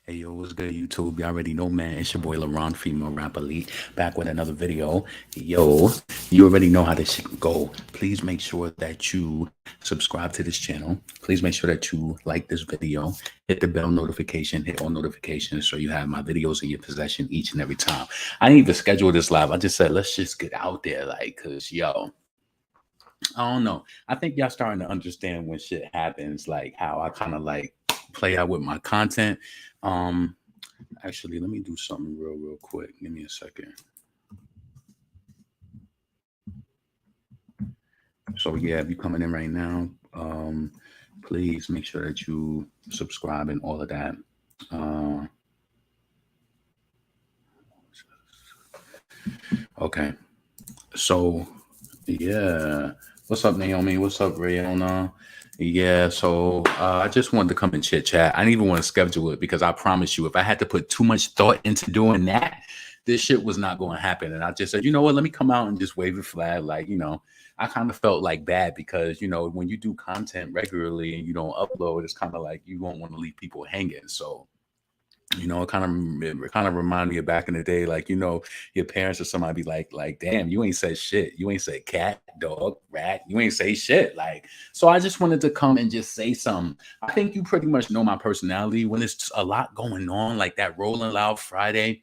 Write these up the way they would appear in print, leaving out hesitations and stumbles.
Hey yo, what's good, YouTube? You already know, man. It's your boy LaRon, female rap elite, back with another video. Yo, you already know how this shit go. Please make sure that you subscribe to this channel. Please make sure that you like this video, hit the bell notification, hit all notifications so you have my videos in your possession each and every time. I didn't even schedule this live. I just said, let's just get out there, like, cause yo, I don't know. I think y'all starting to understand when shit happens, like how I kind of like play out with my content. Um, Actually, let me do something real quick. Give me a second. So yeah, if you're coming in right now, please make sure that you subscribe and all of that. Uh, okay. So yeah, what's up, Naomi? What's up, Rayona? Yeah, so I just wanted to come and chit chat. I didn't even want to schedule it because I promise you, if I had to put too much thought into doing that, this shit was not going to happen. And I just said, you know what, let me come out and just wave a flag. Like, I kind of felt like bad because, when you do content regularly and you don't upload, it's kind of like you won't want to leave people hanging. So, it kind of remind me of back in the day, like your parents or somebody be like, damn, you ain't said shit, you ain't said cat, dog, rat, you ain't say shit, like. So I just wanted to come and just say something. I think you pretty much know my personality when it's a lot going on, like that Rolling Loud Friday.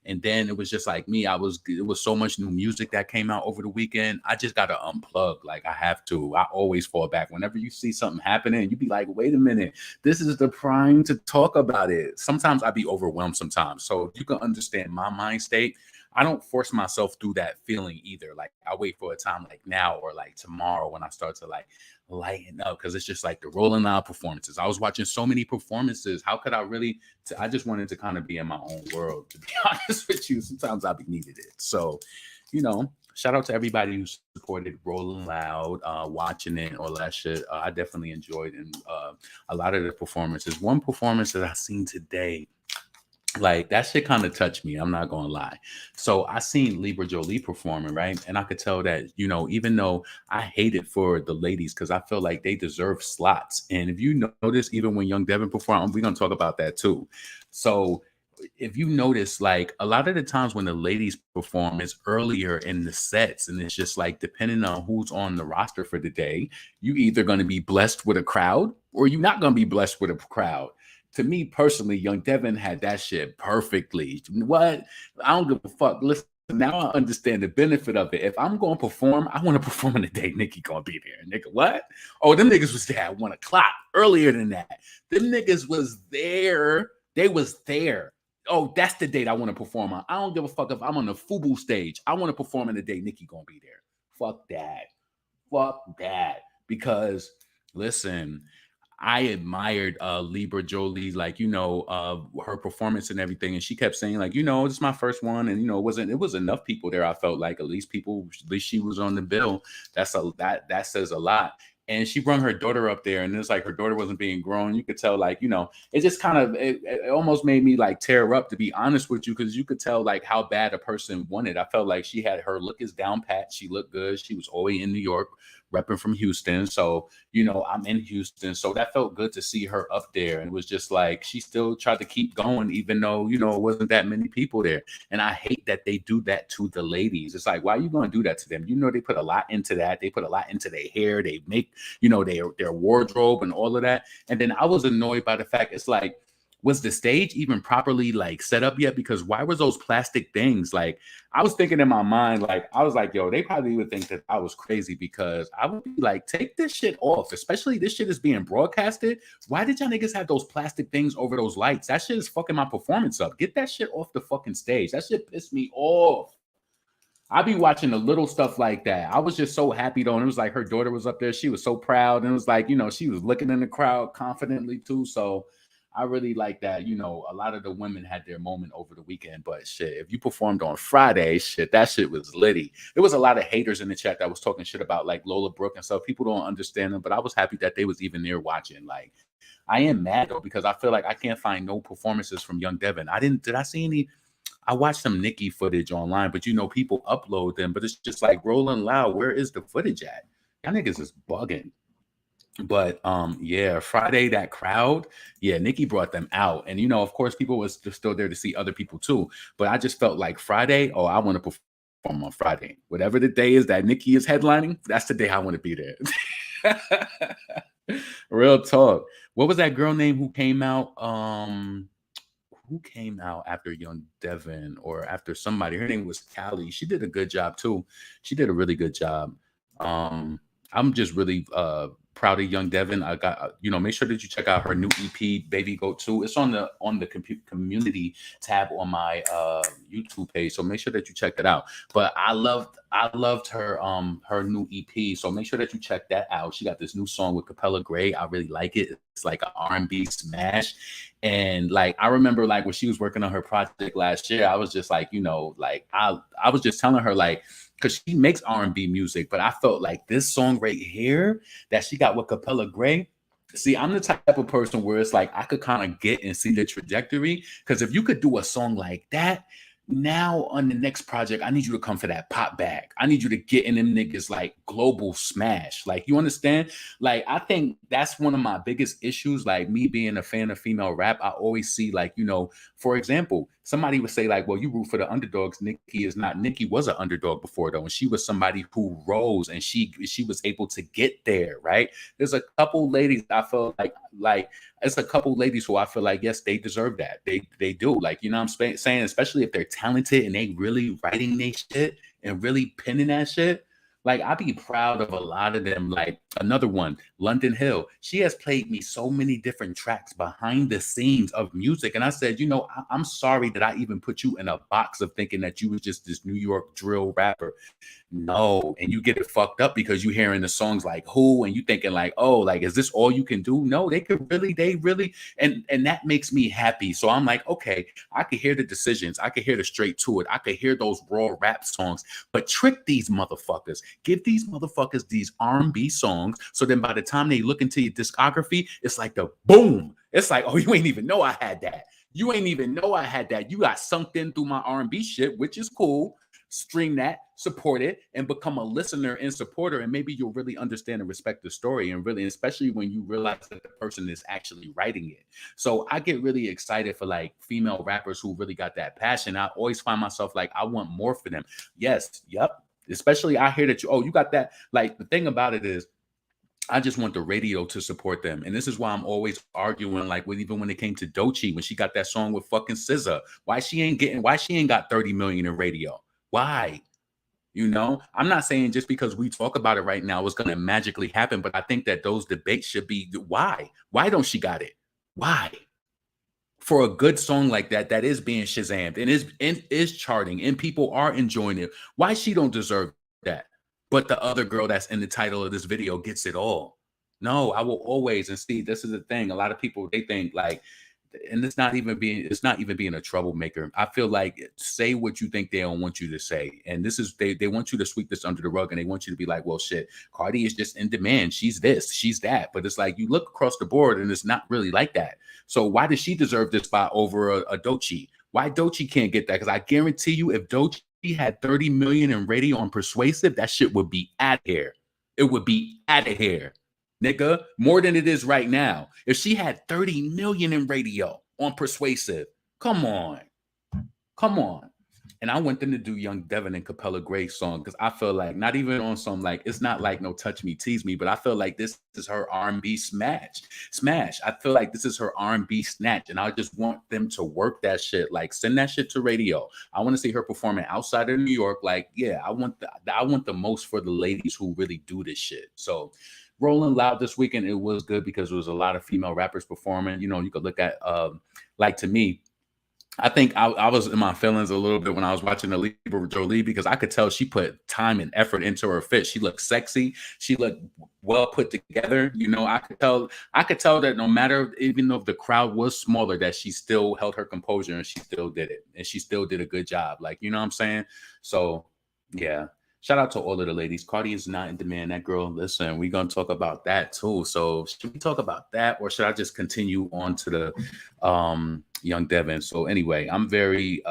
And then it was just like me. It was so much new music that came out over the weekend. I just got to unplug. Like I have to. I always fall back. Whenever you see something happening, you be like, wait a minute, this is the prime to talk about it. Sometimes I be overwhelmed sometimes. So you can understand my mind state. I don't force myself through that feeling either. Like I wait for a time like now or like tomorrow when I start to like lighten up because it's just like the Rolling Loud performances. I was watching so many performances. How could I really? I just wanted to kind of be in my own world. To be honest with you, sometimes I be needed it. So, shout out to everybody who supported Rolling Loud, watching it, all that shit. I definitely enjoyed and a lot of the performances. One performance that I seen today, like that shit kind of touched me. I'm not gonna lie. So I seen Libra Jolie performing, right? And I could tell that, even though I hate it for the ladies because I feel like they deserve slots. And if you notice, even when Young Devin performed, we're gonna talk about that too. So if you notice, like a lot of the times when the ladies perform, it's earlier in the sets, and it's just like depending on who's on the roster for the day, you either gonna be blessed with a crowd or you're not gonna be blessed with a crowd. To me personally, Young Devin had that shit perfectly. What? I don't give a fuck. Listen, now I understand the benefit of it. If I'm going to perform, I want to perform on the day Nicki gonna be there. Nigga, what? Oh, them niggas was there at 1 o'clock. Earlier than that, them niggas was there. They was there. Oh, that's the date I want to perform on. I don't give a fuck if I'm on the FUBU stage. I want to perform on the day Nicki gonna be there. Fuck that. Fuck that. Because listen, I admired Libra Jolie, like her performance and everything, and she kept saying like, this is my first one, and it was enough people there. I felt like at least she was on the bill. That says a lot. And she brought her daughter up there, and it's like her daughter wasn't being grown. You could tell, like it just kind of it almost made me like tear up, to be honest with you, because you could tell like how bad a person wanted. I felt like she had her look is down pat. She looked good. She was always in New York, repping from Houston. So I'm in Houston. So that felt good to see her up there. And it was just like she still tried to keep going, even though, it wasn't that many people there. And I hate that they do that to the ladies. It's like, why are you going to do that to them? They put a lot into that. They put a lot into their hair. They make, their wardrobe and all of that. And then I was annoyed by the fact it's like, was the stage even properly like set up yet? Because why was those plastic things like? I was thinking in my mind, like I was like, yo, they probably would think that I was crazy because I would be like, take this shit off, especially this shit is being broadcasted. Why did y'all niggas have those plastic things over those lights? That shit is fucking my performance up. Get that shit off the fucking stage. That shit pissed me off. I be watching the little stuff like that. I was just so happy though. And it was like her daughter was up there. She was so proud. And it was like, she was looking in the crowd confidently too. So I really like that. A lot of the women had their moment over the weekend, but shit, if you performed on Friday, shit, that shit was litty. There was a lot of haters in the chat that was talking shit about like Lola Brooke and stuff. People don't understand them, but I was happy that they was even there watching. Like, I am mad though because I feel like I can't find no performances from Young Devin. Did I see any? I watched some Nicki footage online, but people upload them, but it's just like Rolling Loud. Where is the footage at? Y'all niggas is bugging. But yeah, Friday, that crowd, yeah, Nicki brought them out. And of course, people was just still there to see other people too. But I just felt like Friday, oh, I want to perform on Friday. Whatever the day is that Nicki is headlining, that's the day I want to be there. Real talk. What was that girl name who came out? Who came out after Young Devin or after somebody? Her name was Callie. She did a good job too. She did a really good job. Um, I'm just really proud of Young Devin. I got make sure that you check out her new EP, Baby Go 2. It's on the community tab on my YouTube page, so make sure that you check that out. But I loved her new EP, so make sure that you check that out. She got this new song with Capella Gray. I really like it. It's like an R&B smash. And like I remember like when she was working on her project last year, I was just like, like I was just telling her like, because she makes R&B music, but I felt like this song right here that she got with Capella Gray. See, I'm the type of person where it's like I could kind of get and see the trajectory. Because if you could do a song like that, now on the next project, I need you to come for that pop bag. I need you to get in them niggas like global smash. Like, you understand? Like, I think that's one of my biggest issues. Like, me being a fan of female rap, I always see, like, for example, somebody would say, like, well, you root for the underdogs. Nicki is not. Nicki was an underdog before, though. And she was somebody who rose and she was able to get there, right? There's a couple ladies I feel like it's a couple ladies who I feel like, yes, they deserve that. They do. Like, you know what I'm saying? Especially if they're talented and they really writing their shit and really penning that shit. Like, I'd be proud of a lot of them. Like, another one, London Hill. She has played me so many different tracks behind the scenes of music. And I said, I'm sorry that I even put you in a box of thinking that you was just this New York drill rapper. No, and you get it fucked up because you hearing the songs like Who, and you thinking like, oh, like, is this all you can do? No, they really, and that makes me happy. So I'm like, okay, I could hear the decisions, I could hear the straight to it, I could hear those raw rap songs, but trick these motherfuckers, give these motherfuckers these R&B songs, so then by the time they look into your discography, it's like the boom. It's like, oh, you ain't even know I had that. You ain't even know I had that. You got sunk in through my R&B shit, which is cool. Stream that, support it, and become a listener and supporter, and maybe you'll really understand and respect the story, and really, especially when you realize that the person is actually writing it. So I get really excited for like female rappers who really got that passion. I always find myself like, I want more for them. Yes, yep. Especially I hear that you got that. Like, the thing about it is, I just want the radio to support them. And this is why I'm always arguing, like, with even when it came to Doechii, when she got that song with fucking SZA, why she ain't got 30 million in radio? Why? I'm not saying just because we talk about it right now, it's going to magically happen, but I think that those debates should be, why? Why don't she got it? Why? For a good song like that is being Shazammed and is charting and people are enjoying it, why she don't deserve that? But the other girl that's in the title of this video gets it all. No, I will always, and see, this is the thing. A lot of people, they think like, and it's not even being a troublemaker. I feel like, say what you think they don't want you to say. And this is, they want you to sweep this under the rug, and they want you to be like, well, shit, Cardi is just in demand. She's this, she's that. But it's like, you look across the board and it's not really like that. So why does she deserve this spot over a Doechii? Why Doechii can't get that? Because I guarantee you, if Doechii had 30 million in radio on Persuasive, that shit would be out of here. It would be out of here, nigga, more than it is right now. If she had 30 million in radio on Persuasive, come on. Come on. And I want them to do Young Devin and Capella Gray song, because I feel like, not even on some, like, it's not like no Touch Me, Tease Me, but I feel like this is her R&B smash. I feel like this is her R&B snatch, and I just want them to work that shit. Like, send that shit to radio. I want to see her performing outside of New York. Like, yeah, I want the most for the ladies who really do this shit. So Rolling Loud this weekend, it was good because there was a lot of female rappers performing. You could look at, like, to me, I think I was in my feelings a little bit when I was watching Libra Jolie, because I could tell she put time and effort into her fit. She looked sexy. She looked well put together. I could tell that no matter, even though the crowd was smaller, that she still held her composure and she still did it. And she still did a good job. Like, you know what I'm saying? So, yeah. Shout out to all of the ladies. Cardi is not in demand. That girl, listen, we're going to talk about that too. So should we talk about that, or should I just continue on to the Young Devyn. So anyway, I'm very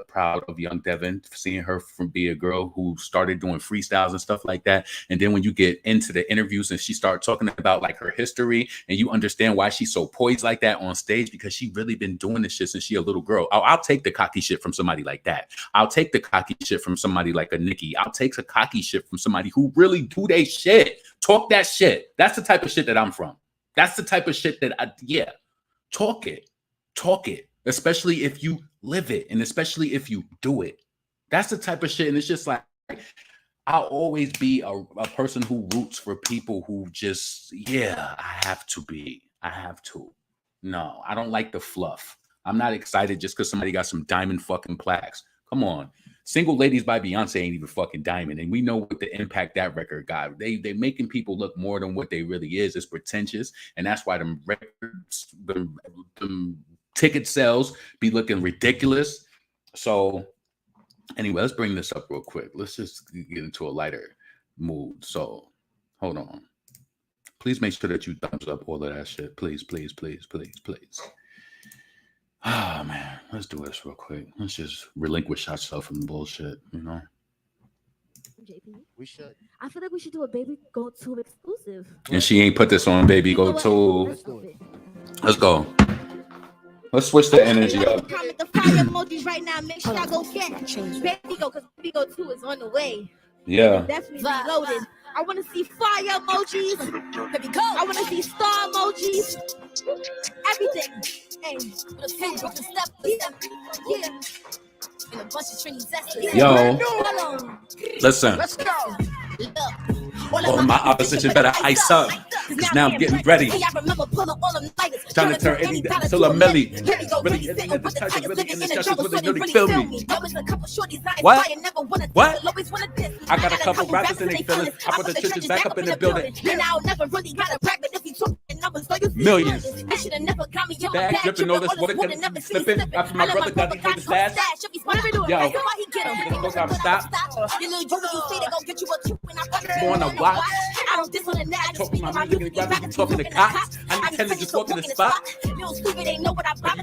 proud of Young Devyn, seeing her from be a girl who started doing freestyles and stuff like that. And then when you get into the interviews and she started talking about like her history, and you understand why she's so poised like that on stage, because she really been doing this shit since she a little girl. I'll take the cocky shit from somebody like that. I'll take the cocky shit from somebody like a Nicki. I'll take the cocky shit from somebody who really do they shit. Talk that shit. That's the type of shit that I'm from. That's the type of shit that talk it, especially if you live it, and especially if you do it. That's the type of shit. And it's just like, I'll always be a person who roots for people who just, I have to. No, I don't like the fluff. I'm not excited just because somebody got some diamond fucking plaques. Come on. Single Ladies by Beyonce ain't even fucking diamond. And we know what the impact that record got. They making people look more than what they really is. It's pretentious. And that's why them records, them ticket sales be looking ridiculous. So anyway, let's bring this up real quick. Let's just get into a lighter mood. So hold on. Please make sure that you thumbs up all of that shit. Please. Oh man, let's do this real quick. Let's just relinquish ourselves from the bullshit, you know. JP. We should. I feel like we should do a Baby Go 2 exclusive. And she ain't put this on Baby Go 2. Let's go. Let's switch the energy up. Comment the fire emojis right now. Make sure I go get Baby Go, because Baby Go 2 is on the way. Yeah. Definitely reloaded. I want to see fire emojis. Baby Go. I want to see star emojis. Everything. Hey, Yo, listen. Let's go. Oh, my opposition better ice up, because now I'm getting ready. Trying to turn anything to a milli. Really getting in the touch, really in the discussions, really feel me. What? I got a couple rappers and they feeling. I put the churches back up in the building. Millions. Bag dripping, all this water can slipping. After my brother got me for the stash. Yo, you gonna go stop? On a watch. Talking my music and grabbing, talking to cops. I intend to just walk in the spot. You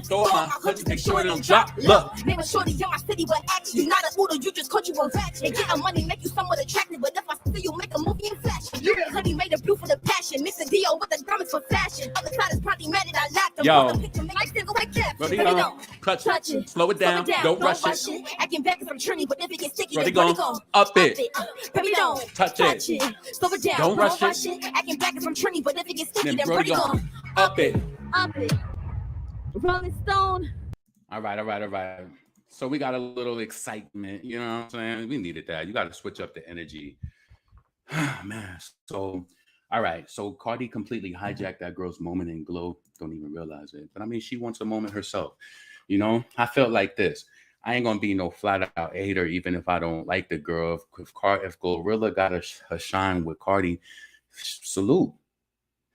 throw my hood to make sure it don't drop. Look. You not a oodle, you just caught you on ratchet. And getting money make you somewhat attractive, but if I see you make a movie in fashion, you hoodie made a blue for the passion. Mix a deal with the garments for fashion. Other side is probably mad that I lacked them. Yo. Ready, go. Touch it. Slow it down. Don't rush it. Acting back because I'm trendy, but if it gets sticky, Ready, go. Up it. Baby, don't touch it. Slow it down. Don't rush it. Acting back because I'm trendy, but if it gets sticky, then Brody, go. Up it. Rolling Stone. All right. So we got a little excitement, you know what I'm saying? We needed that. You got to switch up the energy. Man, so, all right. So Cardi completely hijacked that girl's moment in Glow. Don't even realize it. But I mean, she wants a moment herself. You know, I felt like this. I ain't going to be no flat out hater, even if I don't like the girl. If Gorilla got a shine with Cardi, salute.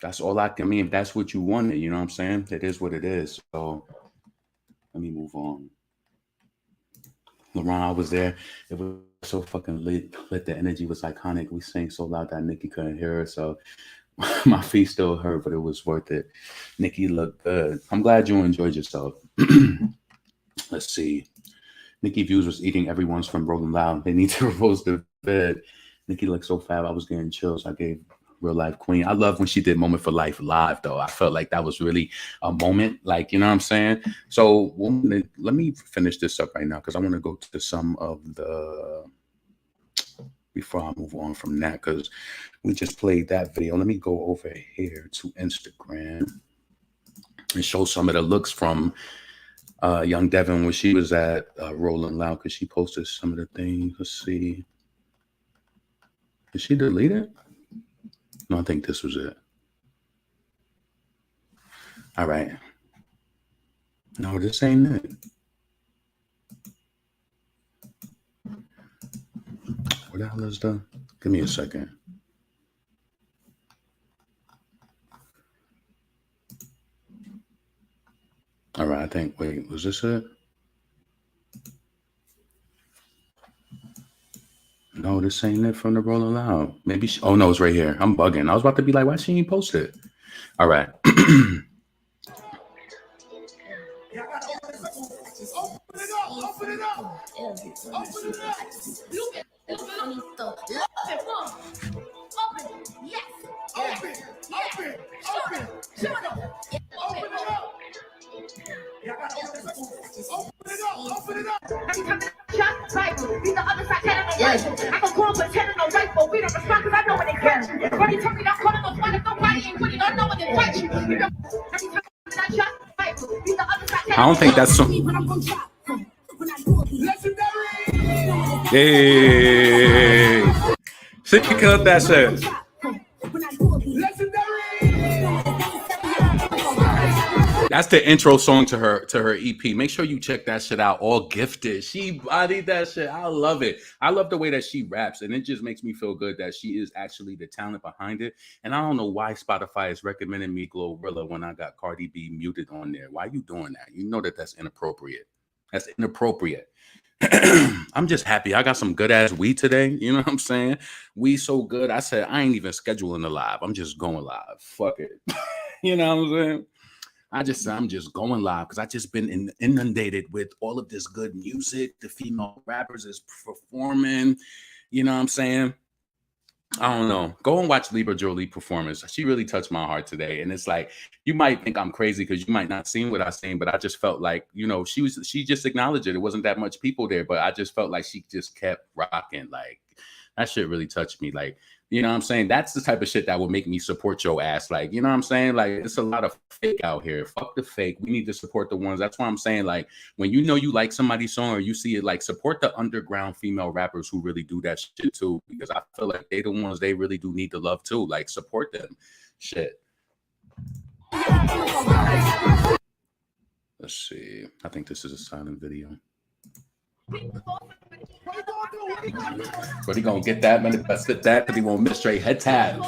That's all I mean, if that's what you wanted, you know what I'm saying? It is what it is. So let me move on. LeBron, I was there. It was so fucking lit. The energy was iconic. We sang so loud that Nicki couldn't hear her. So my feet still hurt, but it was worth it. Nicki looked good. I'm glad you enjoyed yourself. Let's see. Nicki Views was eating everyone's from Rolling Loud. They need to roast the bed. Nicki looked so fab. I was getting chills. I gave Real Life Queen. I love when she did Moment for Life live, though. I felt like that was really a moment, like, you know what I'm saying? So let me finish this up right now, because I want to go to some of the, before I move on from that, because we just played that video. Let me go over here to Instagram and show some of the looks from Young Devyn when she was at Rolling Loud, because she posted some of the things. Let's see. Did she delete it? No, I think this was it. All right. No, this ain't it. What the hell is that? Give me a second. All right, I think, wait, was this it? No, this ain't it from the Rolling Loud. Maybe oh no, it's right here. I'm bugging. I was about to be like, why she ain't post it? All right. I don't think that's so. Hey, she killed that shit. That's the intro song to her EP. Make sure you check that shit out. All Gifted. She bodied that shit. I love it. I love the way that she raps, and it just makes me feel good that she is actually the talent behind it. And I don't know why Spotify is recommending me Glorilla when I got Cardi B muted on there. Why are you doing that? You know that's inappropriate. That's inappropriate. I'm just happy. I got some good ass weed today. You know what I'm saying? We so good. I said I ain't even scheduling the live. I'm just going live. Fuck it. You know what I'm saying? I'm just going live because I just been inundated with all of this good music. The female rappers is performing. You know what I'm saying? I don't know. Go and watch Libra Jolie performance. She really touched my heart today. And it's like, you might think I'm crazy because you might not seen what I seen, but I just felt like, you know, she just acknowledged it. It wasn't that much people there, but I just felt like she just kept rocking. Like, that shit really touched me. Like, you know what I'm saying? That's the type of shit that would make me support your ass. Like, you know what I'm saying? Like, it's a lot of fake out here. Fuck the fake. We need to support the ones. That's why I'm saying, like, when you know you like somebody's song or you see it, like, support the underground female rappers who really do that shit too. Because I feel like they the ones they really do need the love too. Like, support them. Shit. Let's see. I think this is a silent video. But he gonna get that man if I sit that because he won't miss straight head tab.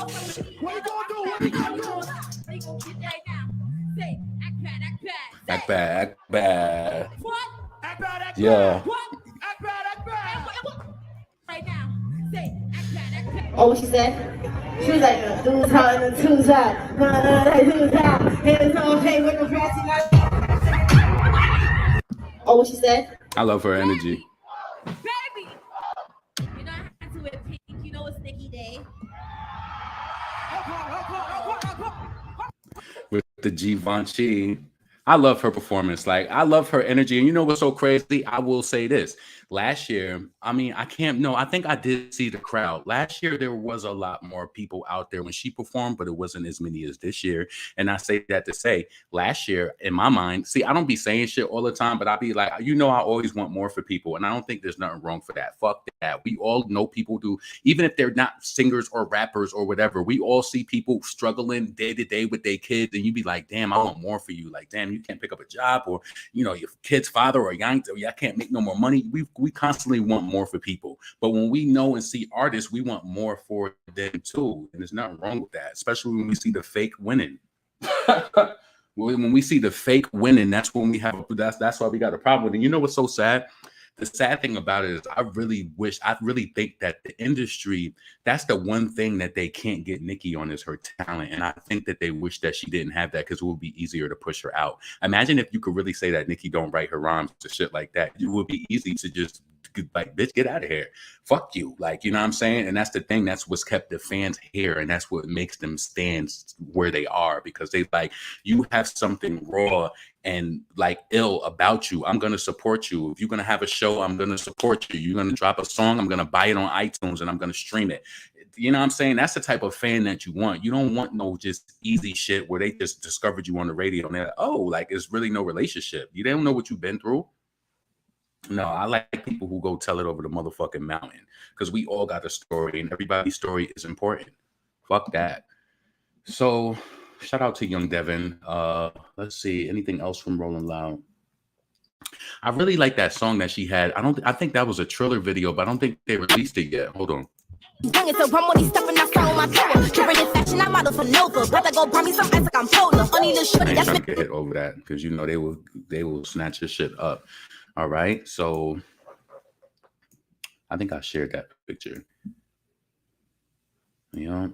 Act bad. Yeah. Oh, what she said? She was like, two's hot and two's hot. Two's hot. Hands on hey with the fancy light. Oh, what she said? I love her energy. Baby, you know I had to wear pink. You know it's Nicki Day. With the Givenchy. I love her performance. Like, I love her energy. And you know what's so crazy? I will say this. Last year, I mean, I think I did see the crowd. Last year, there was a lot more people out there when she performed, but it wasn't as many as this year. And I say that to say, last year, in my mind, see, I don't be saying shit all the time, but I be like, you know, I always want more for people. And I don't think there's nothing wrong for that. Fuck that. We all know people do, even if they're not singers or rappers or whatever, we all see people struggling day to day with their kids. And you be like, damn, I want more for you. Like, damn, you can't pick up a job, or, you know, your kid's father or young, I can't make no more money. We constantly want more for people. But when we know and see artists, we want more for them too. And there's nothing wrong with that, especially when we see the fake winning. When we see the fake winning, that's when we have, that's why we got a problem with it. And you know what's so sad? The sad thing about it is I really think that the industry, that's the one thing that they can't get Nicki on is her talent. And I think that they wish that she didn't have that because it would be easier to push her out. Imagine if you could really say that Nicki don't write her rhymes to shit like that. It would be easy to just like, bitch, get out of here. Fuck you. Like, you know what I'm saying? And that's the thing. That's what's kept the fans here. And that's what makes them stand where they are, because they like, you have something raw and like ill about you. I'm going to support you. If you're going to have a show, I'm going to support you. You're going to drop a song, I'm going to buy it on iTunes and I'm going to stream it. You know what I'm saying? That's the type of fan that you want. You don't want no just easy shit where they just discovered you on the radio and they're like, oh, like it's really no relationship. You don't know what you've been through. No, I like people who go tell it over the motherfucking mountain, because we all got a story and everybody's story is important. Fuck that. So shout out to young Devyn. Let's see, anything else from Rolling Loud? I really like that song that she had. I think that was a Triller video, but I don't think they released it yet. Hold on. Young as a rum when he's stuffing that song on my tour. Curated fashion, I model for Nova. Brother go buy me some ice like I'm polar. Only the shorty I ain't that's trying to get hit over that, because you know they will snatch your shit up. All right, so I think I shared that picture. Yeah.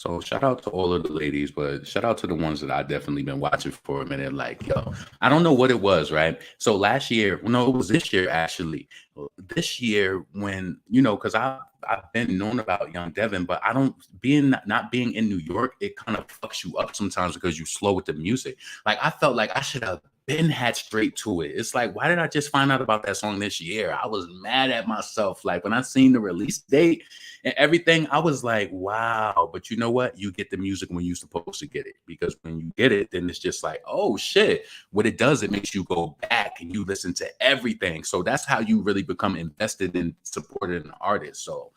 So shout out to all of the ladies, but shout out to the ones that I definitely been watching for a minute. Like, yo, I don't know what it was, right? So last year, no, it was this year actually. This year, when because I've been known about Young Devin, but I don't being not being in New York, it kind of fucks you up sometimes because you slow with the music. Like I felt like I should have been had straight to it. It's like, why did I just find out about that song this year? I was mad at myself. Like when I seen the release date and everything, I was like, wow. But you know what? You get the music when you're supposed to get it. Because when you get it, then it's just like, oh shit. What it does, it makes you go back and you listen to everything. So that's how you really become invested in supporting an artist. So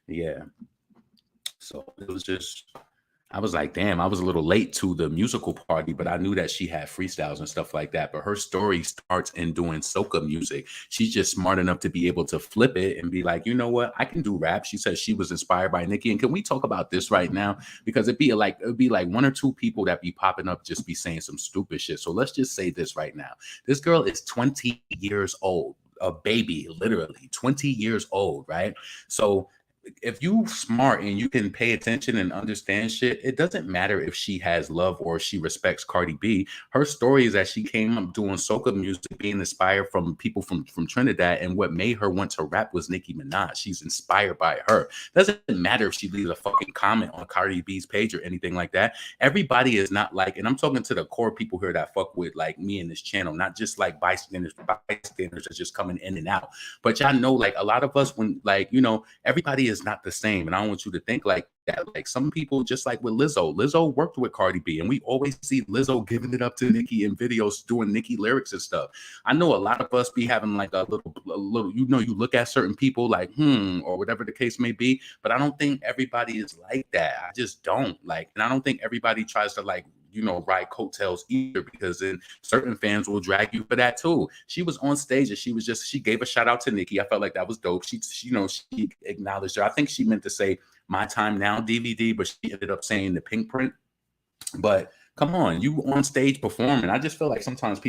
yeah. So it was just I was like, damn, I was a little late to the musical party, but I knew that she had freestyles and stuff like that. But her story starts in doing soca music. She's just smart enough to be able to flip it and be like, you know what? I can do rap. She says she was inspired by Nicki. And can we talk about this right now? Because it'd be like one or two people that be popping up, just be saying some stupid shit. So let's just say this right now. This girl is 20 years old, a baby, literally 20 years old, right? So if you smart and you can pay attention and understand shit, it doesn't matter if she has love or she respects Cardi B. Her story is that she came up doing soca music, being inspired from people from Trinidad, and what made her want to rap was Nicki Minaj. She's inspired by her. Doesn't matter if she leaves a fucking comment on Cardi B's page or anything like that. Everybody is not like, and I'm talking to the core people here that fuck with like me in this channel, not just like bystanders are just coming in and out. But y'all know, like a lot of us, when like everybody is not the same. And I don't want you to think like that. Like some people, just like with Lizzo worked with Cardi B, and we always see Lizzo giving it up to Nicki in videos, doing Nicki lyrics and stuff. I know a lot of us be having like a little, you look at certain people like, or whatever the case may be, but I don't think everybody is like that. I just don't like, and I don't think everybody tries to like, ride coattails either, because then certain fans will drag you for that too. She was on stage and she gave a shout out to Nicki. I felt like that was dope. She acknowledged her. I think she meant to say My Time Now DVD, but she ended up saying the Pink Print. But come on, you on stage performing. I just feel like sometimes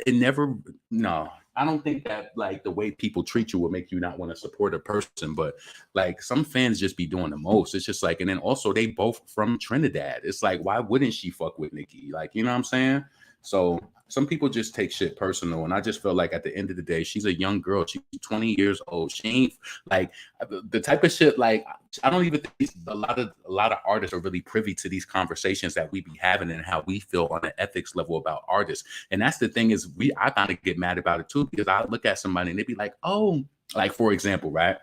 it never, no, I don't think that like the way people treat you will make you not want to support a person, but like some fans just be doing the most. It's just like, and then also they both from Trinidad. It's like, why wouldn't she fuck with Nicki? Like, you know what I'm saying? So some people just take shit personal. And I just feel like at the end of the day, she's a young girl. She's 20 years old. She ain't like the type of shit. Like, I don't even think a lot of artists are really privy to these conversations that we be having and how we feel on an ethics level about artists. And that's the thing is I kind of get mad about it too, because I look at somebody and they be like, oh, like for example, right?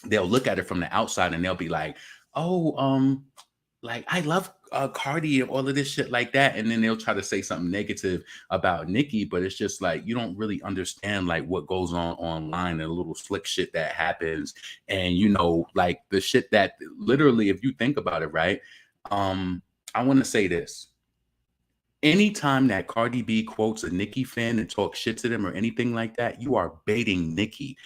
They'll look at it from the outside and they'll be like, oh, like I love Cardi and all of this shit like that, and then they'll try to say something negative about Nicki, but it's just like you don't really understand like what goes on online and the little slick shit that happens, and like the shit that literally, if you think about it, right? I want to say this. Anytime that Cardi B quotes a Nicki fan and talks shit to them or anything like that, you are baiting Nicki.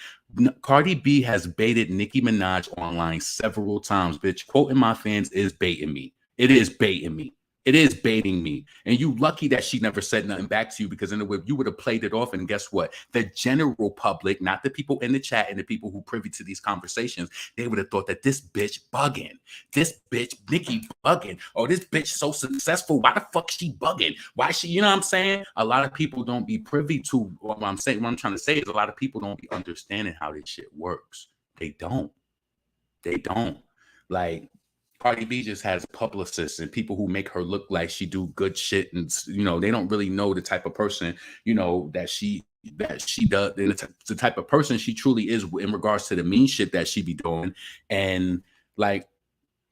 Cardi B has baited Nicki Minaj online several times, bitch. Quoting my fans is baiting me. It is baiting me. It is baiting me. And you lucky that she never said nothing back to you, because you would have played it off. And guess what? The general public, not the people in the chat and the people who privy to these conversations, they would have thought that this bitch bugging. This bitch, Nicki bugging. Oh, this bitch so successful. Why the fuck she bugging? Why she, you know what I'm saying? A lot of people don't be privy to what I'm saying. What I'm trying to say is a lot of people don't be understanding how this shit works. They don't. Like, Cardi B just has publicists and people who make her look like she do good shit, and they don't really know the type of person that she does, and the type of person she truly is in regards to the mean shit that she be doing. And like,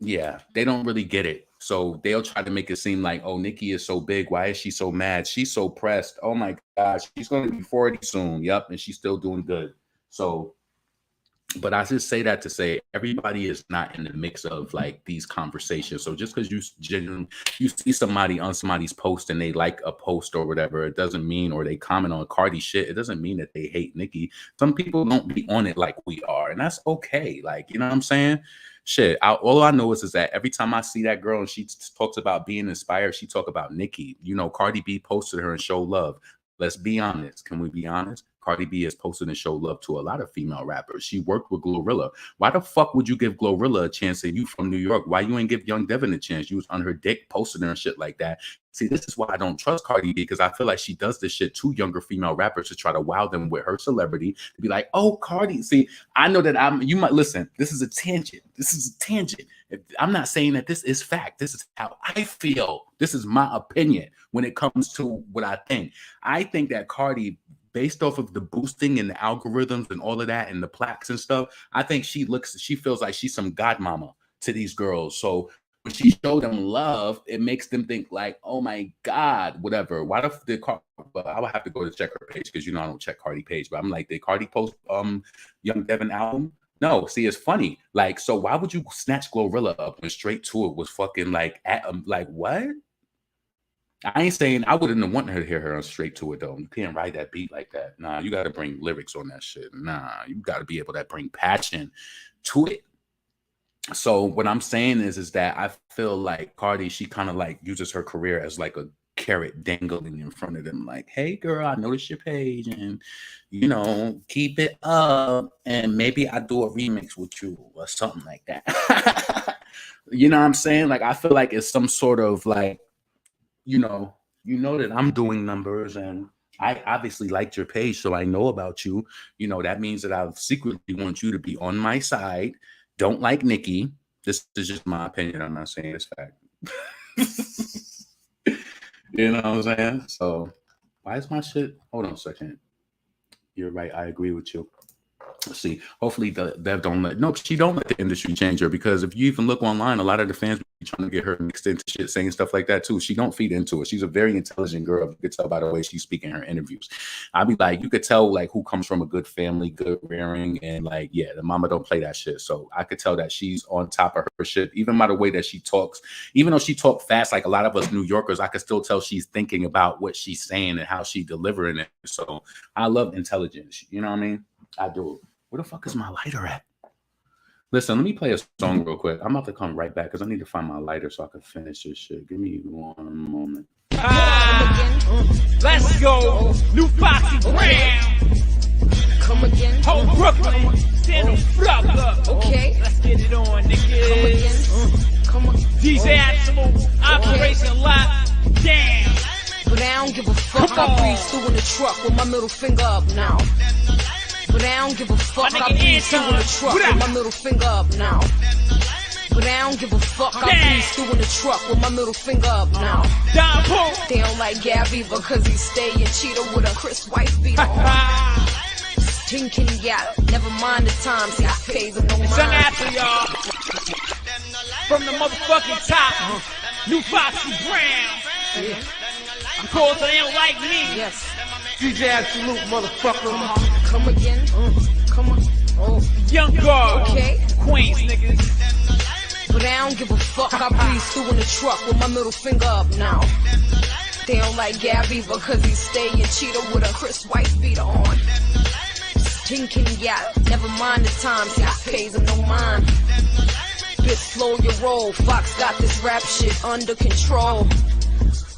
yeah, they don't really get it. So they'll try to make it seem like, oh, Nicki is so big. Why is she so mad? She's so pressed. Oh my gosh, she's going to be 40 soon. Yep, and she's still doing good. So. But I just say that to say everybody is not in the mix of like these conversations. So just because you see somebody on somebody's post and they like a post or whatever, it doesn't mean, or they comment on Cardi shit, it doesn't mean that they hate Nicki. Some people don't be on it like we are, and that's okay. Like, you know what I'm saying? Shit. All I know is that every time I see that girl and she talks about being inspired, she talk about Nicki. Cardi B posted her and show love. Let's be honest. Can we be honest? Cardi B has posted and showed love to a lot of female rappers. She worked with Glorilla. Why the fuck would you give Glorilla a chance and you from New York? Why you ain't give Young Devyn a chance? You was on her dick posting her and shit like that. See, this is why I don't trust Cardi B, because I feel like she does this shit to younger female rappers to try to wow them with her celebrity, to be like, oh, Cardi. See, I know that you might listen. This is a tangent. I'm not saying that this is fact. This is how I feel. This is my opinion when it comes to what I think. I think that Cardi, based off of the boosting and the algorithms and all of that and the plaques and stuff, I think she feels like she's some godmama to these girls. So when she showed them love, it makes them think like, oh my God, whatever. Why did Cardi? But I would have to go to check her page because I don't check Cardi page. But I'm like, did Cardi post Young Devyn album? No. See, it's funny. Like, so why would you snatch Glorilla up when Straight to It was fucking like what? I ain't saying I wouldn't want her to hear her on Straight to It though. You can't ride that beat like that. Nah, you got to bring lyrics on that shit. Nah, you got to be able to bring passion to it. So what I'm saying is that I feel like Cardi, she kind of like uses her career as like a carrot dangling in front of them. Like, hey girl, I noticed your page and, keep it up. And maybe I do a remix with you or something like that. You know what I'm saying? Like, I feel like it's some sort of like, that I'm doing numbers and I obviously liked your page, so I know about you. That means that I secretly want you to be on my side. Don't like Nicki. This is just my opinion. I'm not saying it's fact. You know what I'm saying? So why is my shit? Hold on a second. You're right. I agree with you. Let's see. Hopefully Dev she don't let the industry change her, because if you even look online, a lot of the fans be trying to get her mixed into shit, saying stuff like that too. She don't feed into it. She's a very intelligent girl. You could tell by the way she's speaking in her interviews. I'd be like, you could tell like who comes from a good family, good rearing, and like, yeah, the mama don't play that shit. So I could tell that she's on top of her shit, even by the way that she talks. Even though she talk fast, like a lot of us New Yorkers, I could still tell she's thinking about what she's saying and how she delivering it. So I love intelligence. You know what I mean? I do. Where the fuck is my lighter at? Listen, let me play a song real quick. I'm about to come right back because I need to find my lighter so I can finish this shit. Give me one moment. Let's go. New Foxy Brown. Come again. Whole Brooklyn. Stand the fuck up. Okay. Let's get it on, niggas. Come on. DJ Absolute. Operation Lock. Damn. But I don't give a fuck. I breeze through in the truck with my middle finger up now. But I don't give a fuck. I breeze through in the truck with my middle finger up now. But I don't give a fuck. I breeze through in the truck with my middle finger up now. They don't like Gabby because he stay and cheater with a Chris White beat on. Stinking gal, never mind the time. See, I pay them no mind. Sung after y'all. From the motherfucking top. New Foxy Brown. Yeah. I'm cold so they don't like me. Yes. DJ Absolute, motherfucker. Come again. Come on. Oh. Young girl. Okay. Queens, niggas. But I don't give a fuck. I breeze through in the truck with my middle finger up now. They don't like Gabby because he stay and cheater with a Chris White beater on. Stinking gal, never mind the time. See, I pays him no mind. Bit slow your roll. Fox got this rap shit under control.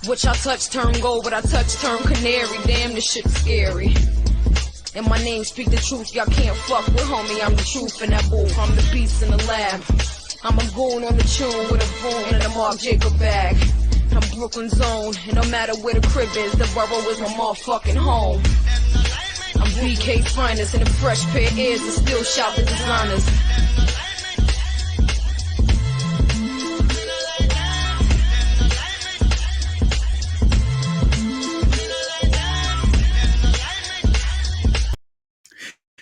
Which I touch turn gold, but I touch turn canary. Damn, this shit's scary. And my name speak the truth. Y'all can't fuck with homie. I'm the truth in that booth. I'm the beast in the lab. I'm a goon on the tune with a boom and a Marc Jacob bag. I'm Brooklyn's own, and no matter where the crib is, the borough is my motherfucking home. I'm BK's finest, and a fresh pair of ears to still shout the designers.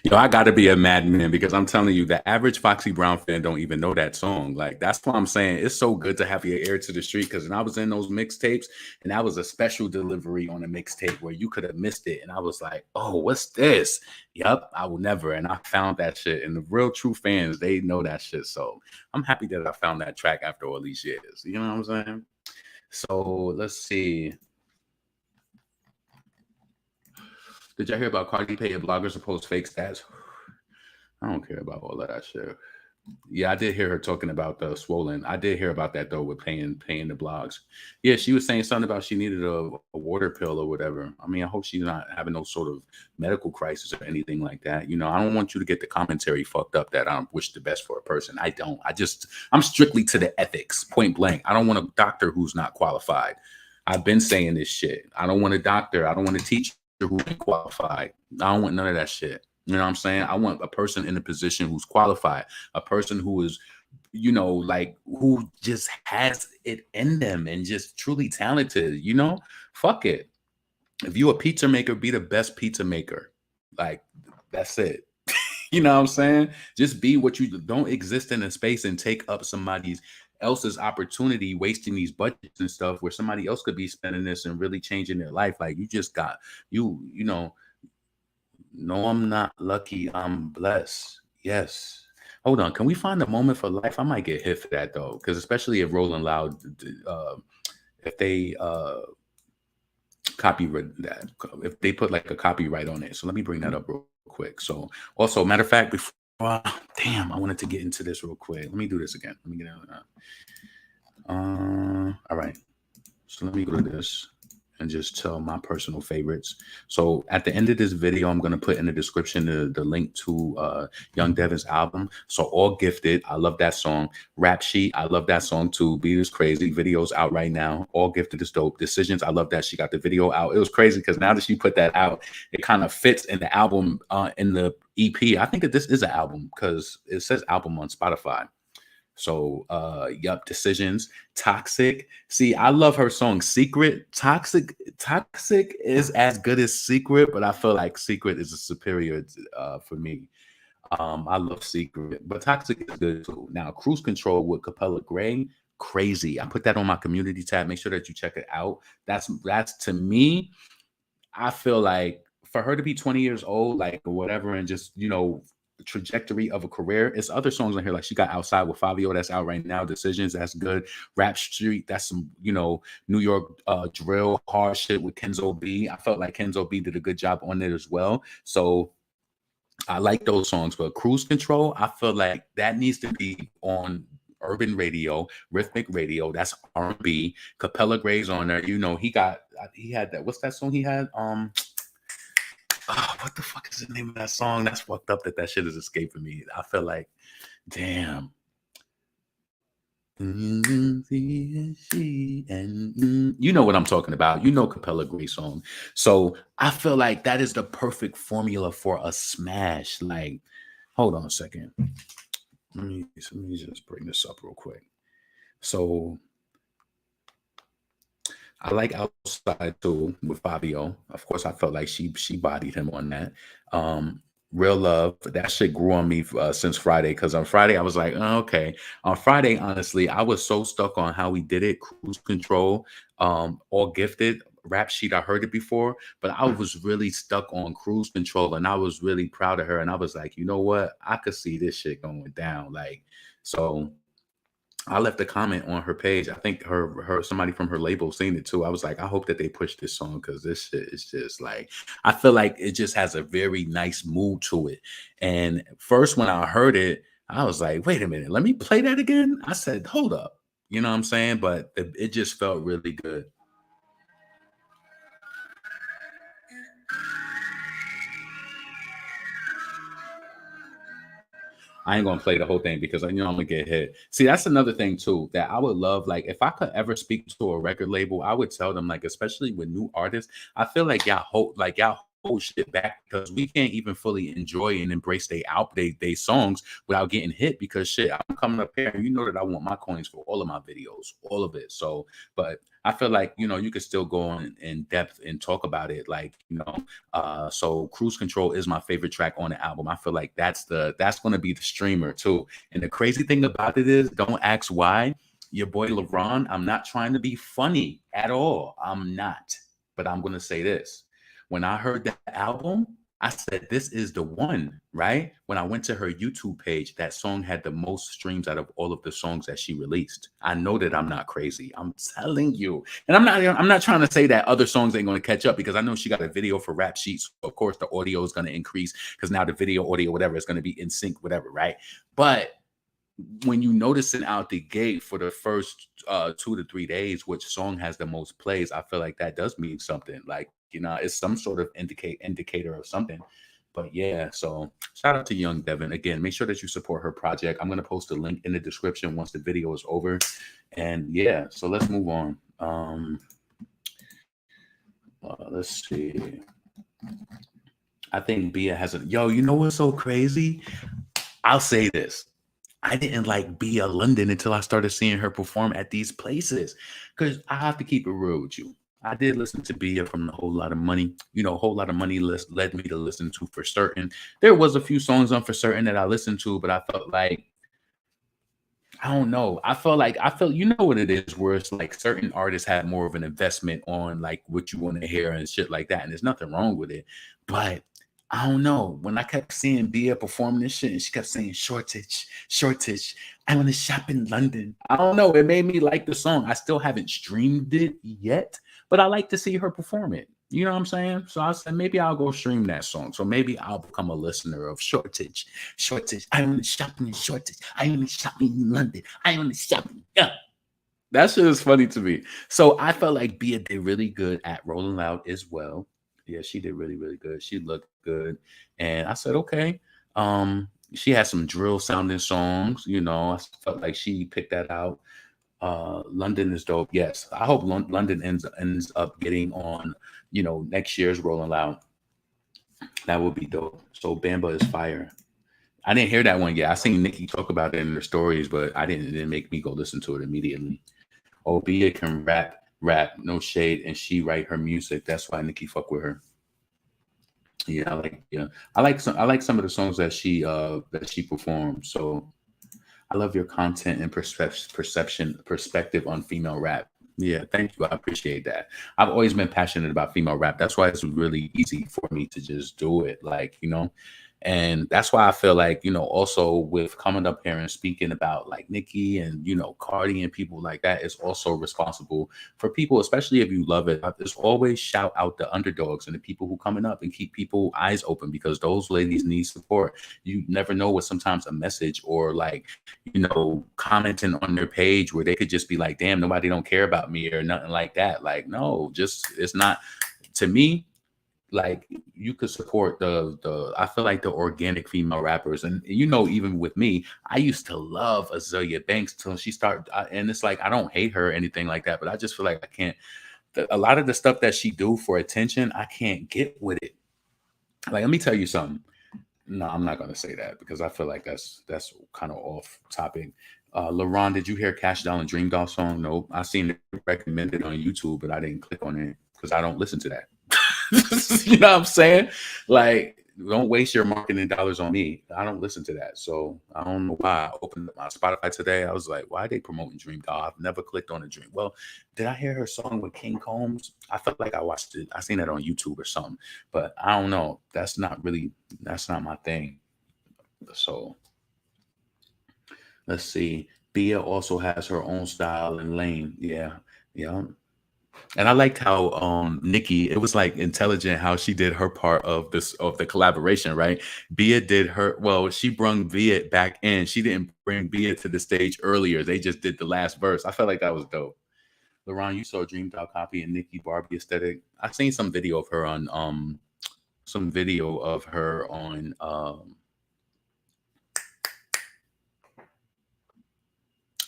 Yo, I gotta be a madman because I'm telling you, the average Foxy Brown fan don't even know that song. Like, that's why I'm saying it's so good to have your ear to the street. Because when I was in those mixtapes, and that was a special delivery on a mixtape where you could have missed it, and I was like, "Oh, what's this?" Yup, I will never. And I found that shit, and the real true fans, they know that shit. So I'm happy that I found that track after all these years. You know what I'm saying? So let's see. Did y'all hear about Cardi paying bloggers to post fake stats? I don't care about all of that shit. Yeah, I did hear her talking about the swollen. I did hear about that though with paying the blogs. Yeah, she was saying something about she needed a water pill or whatever. I mean, I hope she's not having no sort of medical crisis or anything like that. You know, I don't want you to get the commentary fucked up that I wish the best for a person. I don't. I'm strictly to the ethics, point blank. I don't want a doctor who's not qualified. I've been saying this shit. I don't want a doctor. I don't want a teacher who ain't qualified. I don't want none of that shit. You know what I'm saying? I want a person in a position who's qualified, a person who is, you know, like who just has it in them and just truly talented, you know? Fuck it. If you a pizza maker, be the best pizza maker. Like, that's it. You know what I'm saying? Just be what you don't exist in a space and take up somebody's else's opportunity, wasting these budgets and stuff where somebody else could be spending this and really changing their life. Like you just got you know. No, I'm not lucky. I'm blessed. Yes. Hold on. Can we find a moment for life? I might get hit for that though, because especially if Rolling Loud, if they copyright that, if they put like a copyright on it. So let me bring that up real quick. So also, matter of fact, before damn, I wanted to get into this real quick. Let me do this again. Let me get out of that. All right. So let me go to this and just tell my personal favorites. So at the end of this video, I'm going to put in the description the link to Young Devyn's album. So All Gifted, I love that song. Rap Sheet, I love that song too. Beat is crazy. Video's out right now. All Gifted is dope. Decisions, I love that she got the video out. It was crazy because now that she put that out, it kind of fits in the album, in the EP. I think that this is an album because it says album on Spotify. So, yup, Decisions, Toxic. See, I love her song Secret. Toxic is as good as Secret, but I feel like Secret is a superior for me. I love Secret, but Toxic is good too. Now, Cruise Control with Capella Gray, crazy. I put that on my community tab. Make sure that you check it out. That's to me, I feel like for her to be 20 years old, like or whatever, and just, you know, trajectory of a career. It's other songs on here like she got Outside with Fabio, that's out right now. Decisions, that's good. Rap Street, that's some, you know, New York drill hard shit with Kenzo B. I felt like Kenzo B did a good job on it as well. So I like those songs. But Cruise Control, I feel like that needs to be on urban radio, rhythmic radio. That's R&B. Capella Gray's on there. You know, he had that. What's that song he had? What the fuck is the name of that song? That's fucked up that shit is escaping me. I feel like, damn. You know what I'm talking about. You know Capella Gray song. So I feel like that is the perfect formula for a smash. Like, hold on a second. Let me just bring this up real quick. So I like Outside too with Fabio. Of course, I felt like she bodied him on that. Real Love, that shit grew on me since Friday, because on Friday I was like, oh, okay. On Friday, honestly, I was so stuck on how we did it. Cruise Control, All Gifted, Rap Sheet, I heard it before, but I was really stuck on Cruise Control, and I was really proud of her. And I was like, you know what? I could see this shit going down. Like, so I left a comment on her page. I think her somebody from her label seen it too. I was like, I hope that they push this song because this shit is just like, I feel like it just has a very nice mood to it. And first when I heard it, I was like, wait a minute, let me play that again. I said, hold up. You know what I'm saying? But it just felt really good. I ain't gonna play the whole thing because I know I'm gonna get hit. See, that's another thing too that I would love. Like, if I could ever speak to a record label, I would tell them, like, especially with new artists, I feel like y'all hold shit back because we can't even fully enjoy and embrace they songs without getting hit. Because shit, I'm coming up here and you know that I want my coins for all of my videos, all of it. So, but I feel like, you know, you could still go on in depth and talk about it. Like, you know, so Cruise Control is my favorite track on the album. I feel like that's going to be the streamer too. And the crazy thing about it is, don't ask why. Your boy LeBron, I'm not trying to be funny at all. I'm not. But I'm going to say this. When I heard that album, I said, this is the one, right? When I went to her YouTube page, that song had the most streams out of all of the songs that she released. I know that I'm not crazy. I'm telling you. And I'm not trying to say that other songs ain't going to catch up, because I know she got a video for Rap Sheets. So of course, the audio is going to increase because now the video, audio, whatever, is going to be in sync, whatever, right? But when you noticing out the gate for the first 2 to 3 days, which song has the most plays, I feel like that does mean something. Like, it's some sort of indicator of something. But yeah, so shout out to Young Devyn. Again, make sure that you support her project. I'm gonna post a link in the description once the video is over. And yeah, so let's move on. Let's see. I think Bia has a you know what's so crazy? I'll say this. I didn't like Bia London until I started seeing her perform at these places. Because I have to keep it real with you. I did listen to Bia from the Whole Lot of Money. A Whole Lot of Money led me to listen to For Certain. There was a few songs on For Certain that I listened to, but I felt like, I don't know. I felt you know what it is, where it's like certain artists have more of an investment on like what you want to hear and shit like that. And there's nothing wrong with it. But I don't know. When I kept seeing Bia perform this shit and she kept saying shortage, shortage, I want to shop in London. I don't know. It made me like the song. I still haven't streamed it yet, but I like to see her perform it. You know what I'm saying? So I said, maybe I'll go stream that song. So maybe I'll become a listener of Shortage. Shortage. I only shopping in Shortage. I only shopping in London. I only shopping. Yeah. That shit is funny to me. So I felt like Bia did really good at Rolling Loud as well. Yeah, she did really, really good. She looked good. And I said, okay. She had some drill sounding songs. I felt like she picked that out. London is dope. Yes, I hope London ends up getting on, next year's Rolling Loud. That would be dope. So Bamba is fire. I didn't hear that one yet. I seen Nicki talk about it in her stories, but it didn't make me go listen to it immediately. Oh, Bia can rap, no shade, and she write her music. That's why Nicki fuck with her. Yeah, I like some of the songs that she performs. So I love your content and perspective on female rap. Yeah, thank you. I appreciate that. I've always been passionate about female rap. That's why it's really easy for me to just do it. And that's why I feel like, also with coming up here and speaking about like Nicki and, Cardi and people like that is also responsible for people, especially if you love it. I just always shout out the underdogs and the people who coming up and keep people eyes open, because those ladies need support. You never know what sometimes a message or like, commenting on their page where they could just be like, damn, nobody don't care about me or nothing like that. Like, no, it's not, to me. Like, you could support I feel like the organic female rappers, and even with me, I used to love Azealia Banks till she started, and it's like I don't hate her or anything like that, but I just feel like I can't. A lot of the stuff that she do for attention, I can't get with it. Like, let me tell you something. No, I'm not gonna say that because I feel like that's kind of off topic. LaRon, did you hear Cash Doll and Dream Doll song? Nope. I seen it recommended on YouTube, but I didn't click on it because I don't listen to that. You know what I'm saying? Like, don't waste your marketing dollars on me. I don't listen to that. So I don't know why I opened up my Spotify today. I was like, why are they promoting Dream Doll? I've never clicked on a Dream. Well, did I hear her song with King Combs? I felt like I watched it. I seen it on YouTube or something. But I don't know. That's not my thing. So let's see. Bia also has her own style and lane. Yeah. Yeah. And I liked how Nicki, it was like intelligent how she did her part of the collaboration, right? Bia did she brung Bia back in. She didn't bring Bia to the stage earlier. They just did the last verse. I felt like that was dope. LaRon, you saw Dream Doll copy and Nicki Barbie aesthetic. I seen some video of her on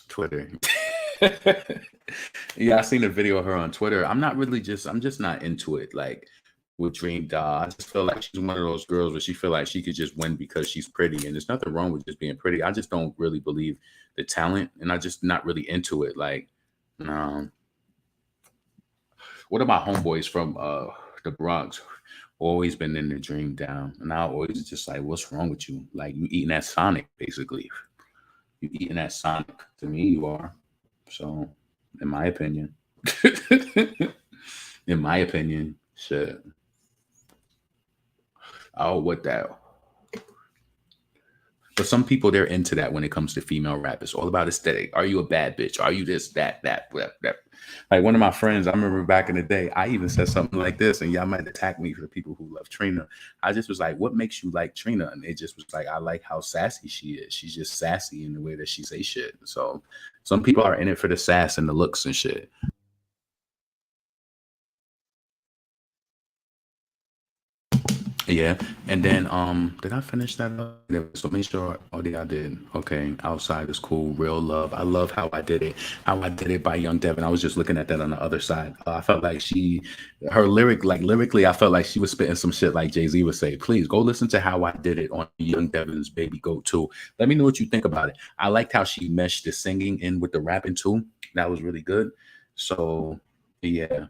Twitter. Yeah, I seen a video of her on Twitter. I'm just not into it. Like with Dream Doll, I just feel like she's one of those girls where she feel like she could just win because she's pretty, and there's nothing wrong with just being pretty. I just don't really believe the talent, and I just not really into it. Like, no. What about homeboys from the Bronx? Always been in the Dream Down, and I always just like, what's wrong with you? Like, you eating that Sonic, basically. You eating that Sonic. To me, you are. So, in my opinion, shit. Oh, what that? But some people, they're into that when it comes to female rap. It's all about aesthetic. Are you a bad bitch? Are you this, that? Like one of my friends, I remember back in the day, I even said something like this, and y'all might attack me for the people who love Trina. I just was like, what makes you like Trina? And it just was like, I like how sassy she is. She's just sassy in the way that she say shit. So some people are in it for the sass and the looks and shit. Yeah, and then did I finish that up? Yeah, so make sure. Oh, yeah, I did. Okay, outside is cool. Real love. I love how I did it. How I did it by Young Devin. I was just looking at that on the other side. I felt like her lyrically, I felt like she was spitting some shit like Jay Z would say. Please go listen to how I did it on Young Devin's Baby Goat too. Let me know what you think about it. I liked how she meshed the singing in with the rapping too. That was really good. So yeah,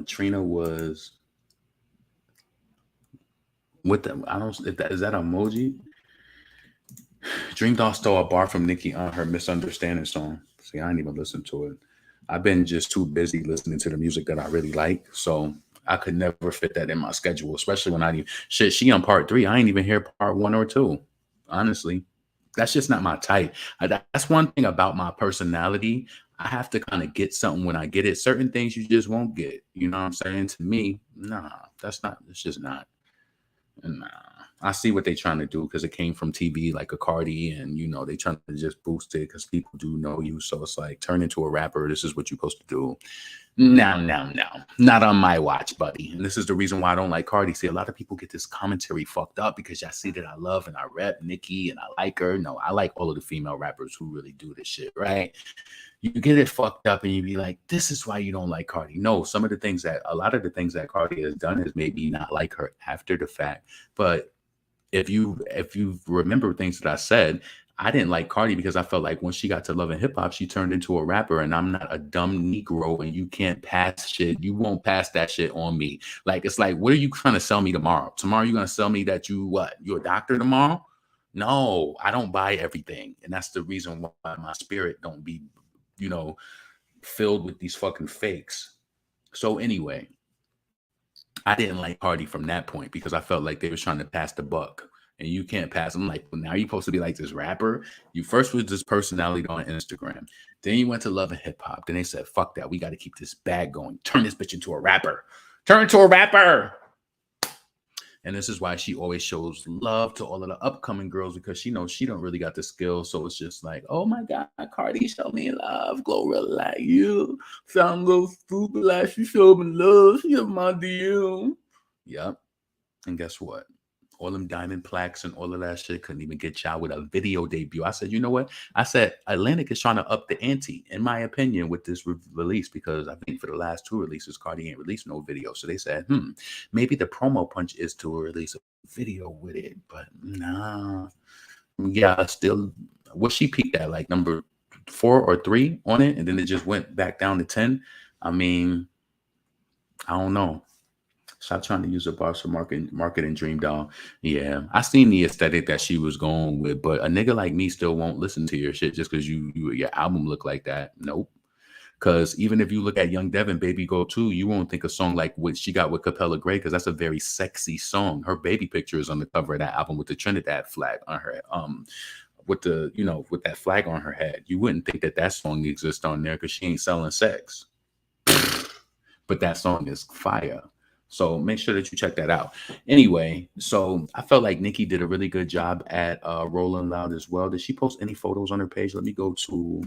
Trina was. With them, I don't. If that is that emoji. Dream Doll stole a bar from Nicki on her "Misunderstanding" song. See, I didn't even listen to it. I've been just too busy listening to the music that I really like, so I could never fit that in my schedule. Especially when I need shit. She on part 3. I ain't even hear part 1 or 2. Honestly, that's just not my type. That's one thing about my personality. I have to kind of get something when I get it. Certain things you just won't get. You know what I'm saying? To me, nah, that's not. It's just not. Nah, I see what they're trying to do because it came from TV like a Cardi, and they trying to just boost it because people do know you. So it's like turn into a rapper. This is what you're supposed to do. No, no, no, not on my watch, buddy. And this is the reason why I don't like Cardi. See, a lot of people get this commentary fucked up because y'all see that I love and I rep Nicki and I like her. No, I like all of the female rappers who really do this shit, right? You get it fucked up and you be like, this is why you don't like Cardi. No, a lot of the things that Cardi has done is maybe not like her after the fact. But if you remember things that I said, I didn't like Cardi because I felt like when she got to Love and Hip Hop, she turned into a rapper, and I'm not a dumb Negro, and you can't pass shit. You won't pass that shit on me. Like, it's like, what are you trying to sell me tomorrow? Tomorrow you're going to sell me that you're a doctor tomorrow? No, I don't buy everything. And that's the reason why my spirit don't be, filled with these fucking fakes. So anyway, I didn't like Cardi from that point because I felt like they was trying to pass the buck. And you can't pass. I'm like, well, now you're supposed to be like this rapper. You first was this personality on Instagram. Then you went to Love and Hip Hop. Then they said, fuck that. We got to keep this bag going. Turn this bitch into a rapper. Turn into a rapper. And this is why she always shows love to all of the upcoming girls because she knows she don't really got the skill. So it's just like, oh my God, Cardi, show me love. Glow real like you. Sound a little stupid like she showed me love. She have my DM. Yep. And guess what? All them diamond plaques and all of that shit couldn't even get y'all with a video debut. I said, you know what? I said, Atlantic is trying to up the ante, in my opinion, with this release, because I think for the last 2 releases, Cardi ain't released no video. So they said, maybe the promo punch is to release a video with it. But nah. Yeah, still, what she peaked at, like number 4 or 3 on it, and then it just went back down to 10. I mean, I don't know. Stop trying to use a bar for marketing Dream Doll. Yeah, I seen the aesthetic that she was going with, but a nigga like me still won't listen to your shit just because your album look like that. Nope. Because even if you look at Young Devin, Baby Go 2, you won't think a song like what she got with Capella Gray because that's a very sexy song. Her baby picture is on the cover of that album with the Trinidad flag on her with that flag on her head. You wouldn't think that song exists on there because she ain't selling sex. But that song is fire. So make sure that you check that out. Anyway, so I felt like Nicki did a really good job at Rolling Loud as well. Did she post any photos on her page? Let me go to...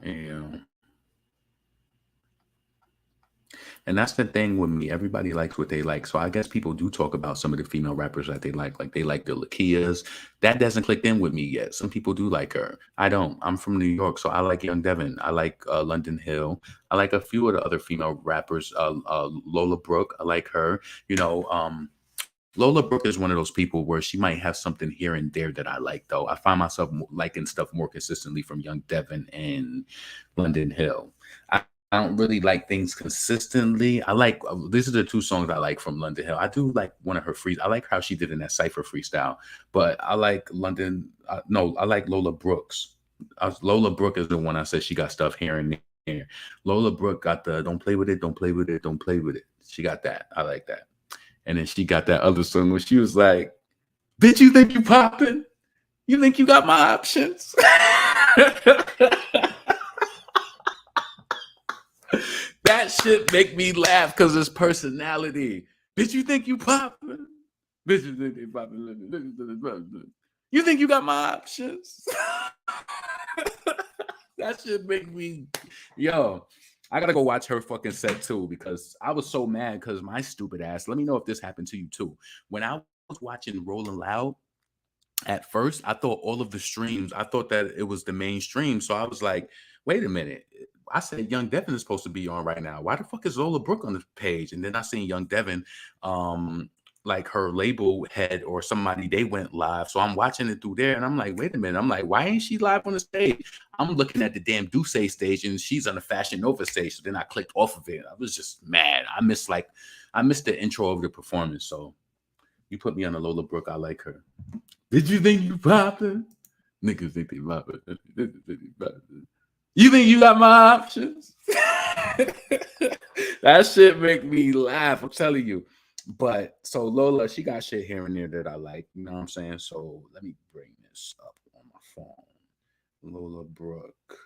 yeah. And that's the thing with me. Everybody likes what they like. So I guess people do talk about some of the female rappers that they like. Like they like the Lakias. That doesn't click in with me yet. Some people do like her. I don't. I'm from New York, so I like Young Devin. I like London Hill. I like a few of the other female rappers. Lola Brooke. I like her. Lola Brooke is one of those people where she might have something here and there that I like, though. I find myself liking stuff more consistently from Young Devin and London Hill. I don't really like things consistently. I like these are the 2 songs I like from London Hill. I do like one of her I like how she did in that Cypher freestyle, but I like I like Lola Brooks. Lola Brooke is the one I said she got stuff here and here. Lola Brooke got the don't play with it, don't play with it, don't play with it. She got that. I like that. And then she got that other song where she was like, bitch, you think you popping? You think you got my options? That shit make me laugh because it's personality. Bitch, you think you popping? Bitch, you think they popping? You think you got my options? That shit make me, yo. I gotta go watch her fucking set too because I was so mad because my stupid ass. Let me know if this happened to you too. When I was watching Rolling Loud, at first I thought all of the streams, I thought that it was the mainstream. So I was like, wait a minute. I said Young Devyn is supposed to be on right now. Why the fuck is Lola Brooke on the page? And then I seen Young Devyn, like her label head or somebody, they went live. So I'm watching it through there and I'm like, wait a minute. I'm like, why ain't she live on the stage? I'm looking at the damn Duce stage and she's on the Fashion Nova stage. So then I clicked off of it. I was just mad. I missed the intro of the performance. So you put me on a Lola Brooke. I like her. Did you think you popping? Niggas think they popping. You think you got my options? That shit make me laugh. I'm telling you. But so Lola, she got shit here and there that I like. You know what I'm saying? So let me bring this up on my phone. Lola Brooke.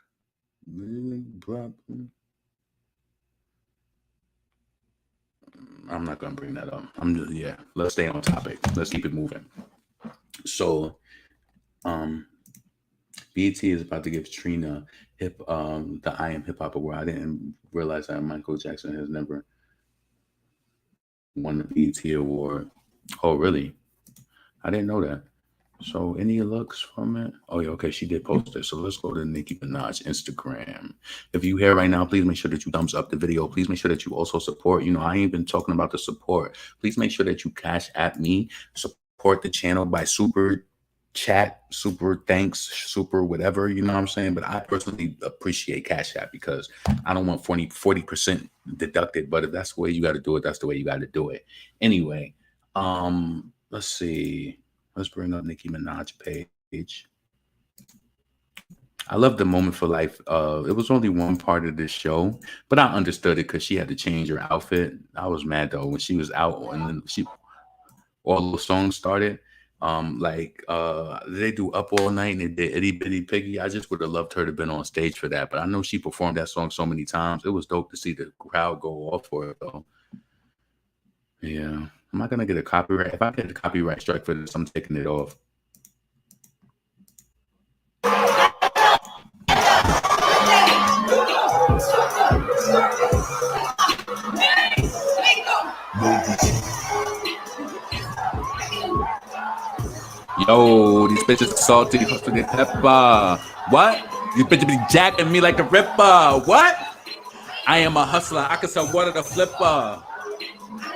I'm not gonna bring that up. Let's stay on topic. Let's keep it moving. So BET is about to give Trina the I Am Hip Hop Award. I didn't realize that Michael Jackson has never won the BET Award. Oh, really? I didn't know that. So any looks from it? Oh, yeah, okay, she did post it. So let's go to Nicki Minaj Instagram. If you here right now, please make sure that you thumbs up the video. Please make sure that you also support. You know, I ain't been talking about the support. Please make sure that you cash at me. Support the channel by super chat, super thanks, super whatever, you know what I'm saying? But I personally appreciate Cash App because I don't want 40% deducted, but if that's the way you got to do it, that's the way you got to do it. Anyway, let's see. Let's bring up Nicki Minaj page. I love the moment for life. It was only one part of this show, but I understood it because she had to change her outfit. I was mad though when she was out and then all the songs started. They do Up All Night and they did Itty Bitty Piggy. I just would have loved her to have been on stage for that, but I know she performed that song so many times. It was dope to see the crowd go off for it though. Yeah. Am I gonna get a copyright? If I get a copyright strike for this, I'm taking it off. Yo, these bitches are salty, hustling pepper. What? These bitches be jacking me like a ripper. What? I am a hustler. I can sell water to flipper.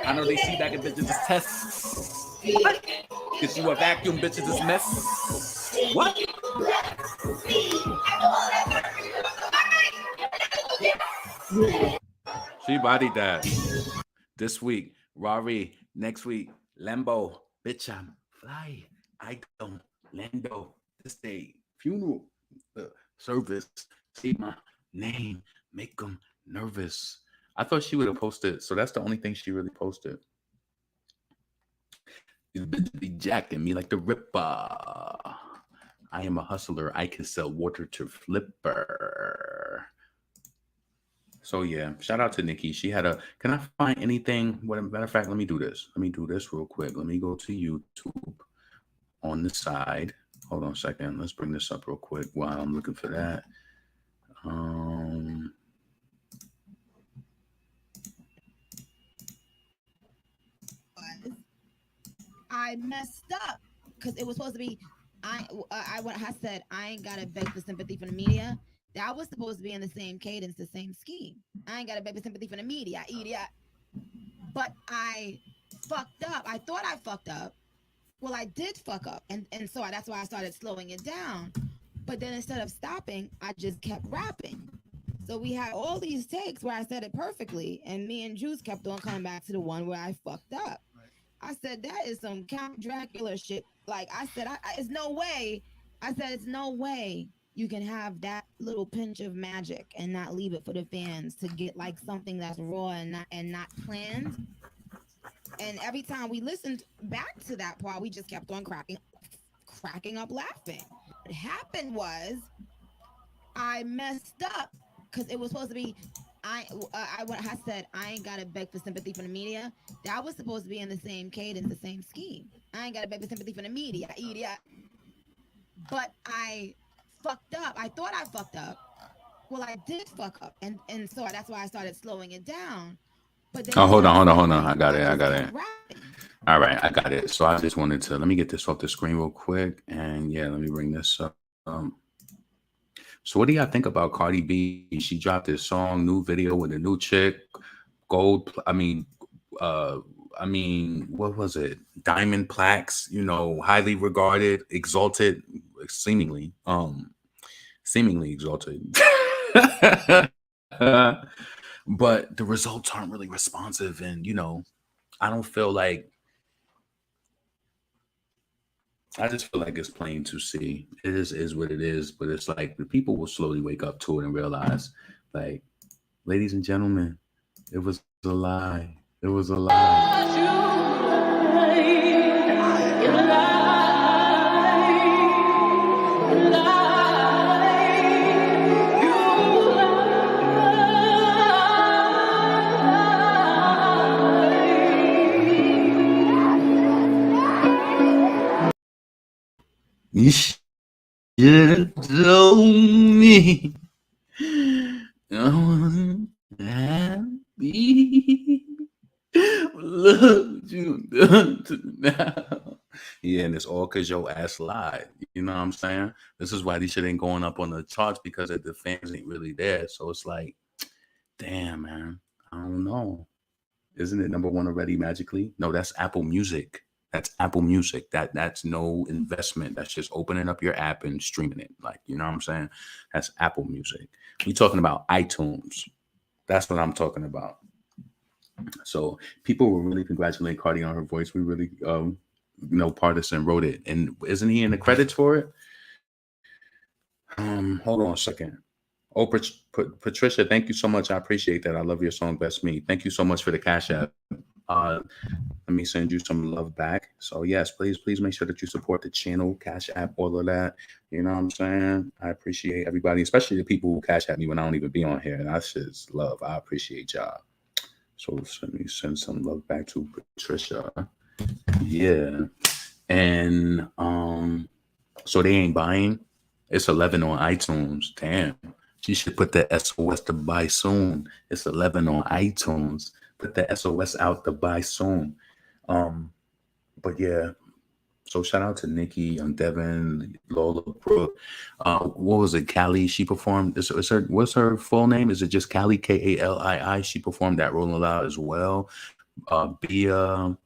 I know they see back at bitches as tests. What? Cause you a vacuum, bitches is mess. What? She bodied that. This week, Rari. Next week, Lambo. Bitch, I'm fly. I don't Lando. This day, funeral, service. See my name, make them nervous. I thought she would have posted, so that's the only thing she really posted. These bitches be jacking me like the ripper. I am a hustler. I can sell water to flipper. So yeah, shout out to Nicki. She had a. Can I find anything? Matter of fact, let me do this. Let me do this real quick. Let me go to YouTube on the side. Hold on a second. Let's bring this up real quick while I'm looking for that. I messed up because it was supposed to be. I said I ain't gotta beg for sympathy from the media. That was supposed to be in the same cadence, the same scheme. I ain't gotta beg for sympathy from the media, idiot. But I fucked up. I thought I fucked up. Well, I did fuck up, and so that's why I started slowing it down. But then instead of stopping, I just kept rapping. So we had all these takes where I said it perfectly, and me and Juice kept on coming back to the one where I fucked up. I said, that is some Count Dracula shit. Like I said, it's no way. I said, it's no way you can have that little pinch of magic and not leave it for the fans to get like something that's raw and not planned. And every time we listened back to that part, we just kept on cracking up laughing. What happened was I messed up because it was supposed to be I said I ain't gotta beg for sympathy from the media. That was supposed to be in the same cadence, the same scheme. I ain't gotta beg for sympathy from the media, idiot. But I fucked up. I thought I fucked up. Well, I did fuck up, and so that's why I started slowing it down. But then Oh, hold on. I I got it. rapping. All right, I got it. So I just wanted to let me get this off the screen real quick, and yeah, let me bring this up. So what do y'all think about Cardi B? She dropped this song, new video with a new chick, gold. What was it? Diamond plaques. You know, highly regarded, exalted, seemingly exalted. But the results aren't really responsive, and you know, I don't feel like. I just feel like it's plain to see. It is what it is, but it's like the people will slowly wake up to it and realize, like, ladies and gentlemen, it was a lie. It was a lie. You should have told me. I'm happy. Look you done to now. Yeah, and it's all because your ass lied. You know what I'm saying? This is why this shit ain't going up on the charts because the fans ain't really there. So it's like, damn, man. I don't know. Isn't it number one already magically? No, that's Apple Music. That's Apple Music. That's no investment. That's just opening up your app and streaming it. Like, you know what I'm saying? That's Apple Music. We talking about iTunes. That's what I'm talking about. So people were really congratulating Cardi on her voice. We really, Partisan wrote it, and isn't he in the credits for it? Hold on a second. Oh, Patricia, thank you so much. I appreciate that. I love your song, Best Me. Thank you so much for the Cash App. Let me send you some love back. So yes, please make sure that you support the channel, Cash App, all of that. You know what I'm saying? I appreciate everybody, especially the people who Cash App me when I don't even be on here. And that's just love. I appreciate y'all. So let me send some love back to Patricia. Yeah. And so they ain't buying. It's 11 on iTunes. Damn. She should put the SOS to buy soon. It's 11 on iTunes. Put the SOS out to buy soon. But yeah. So shout out to Nicki and Devyn, Lola Brooke. What was it? Callie, she performed. What's her full name? Is it just Callie, Kalii? She performed that Rolling Loud as well. Bia.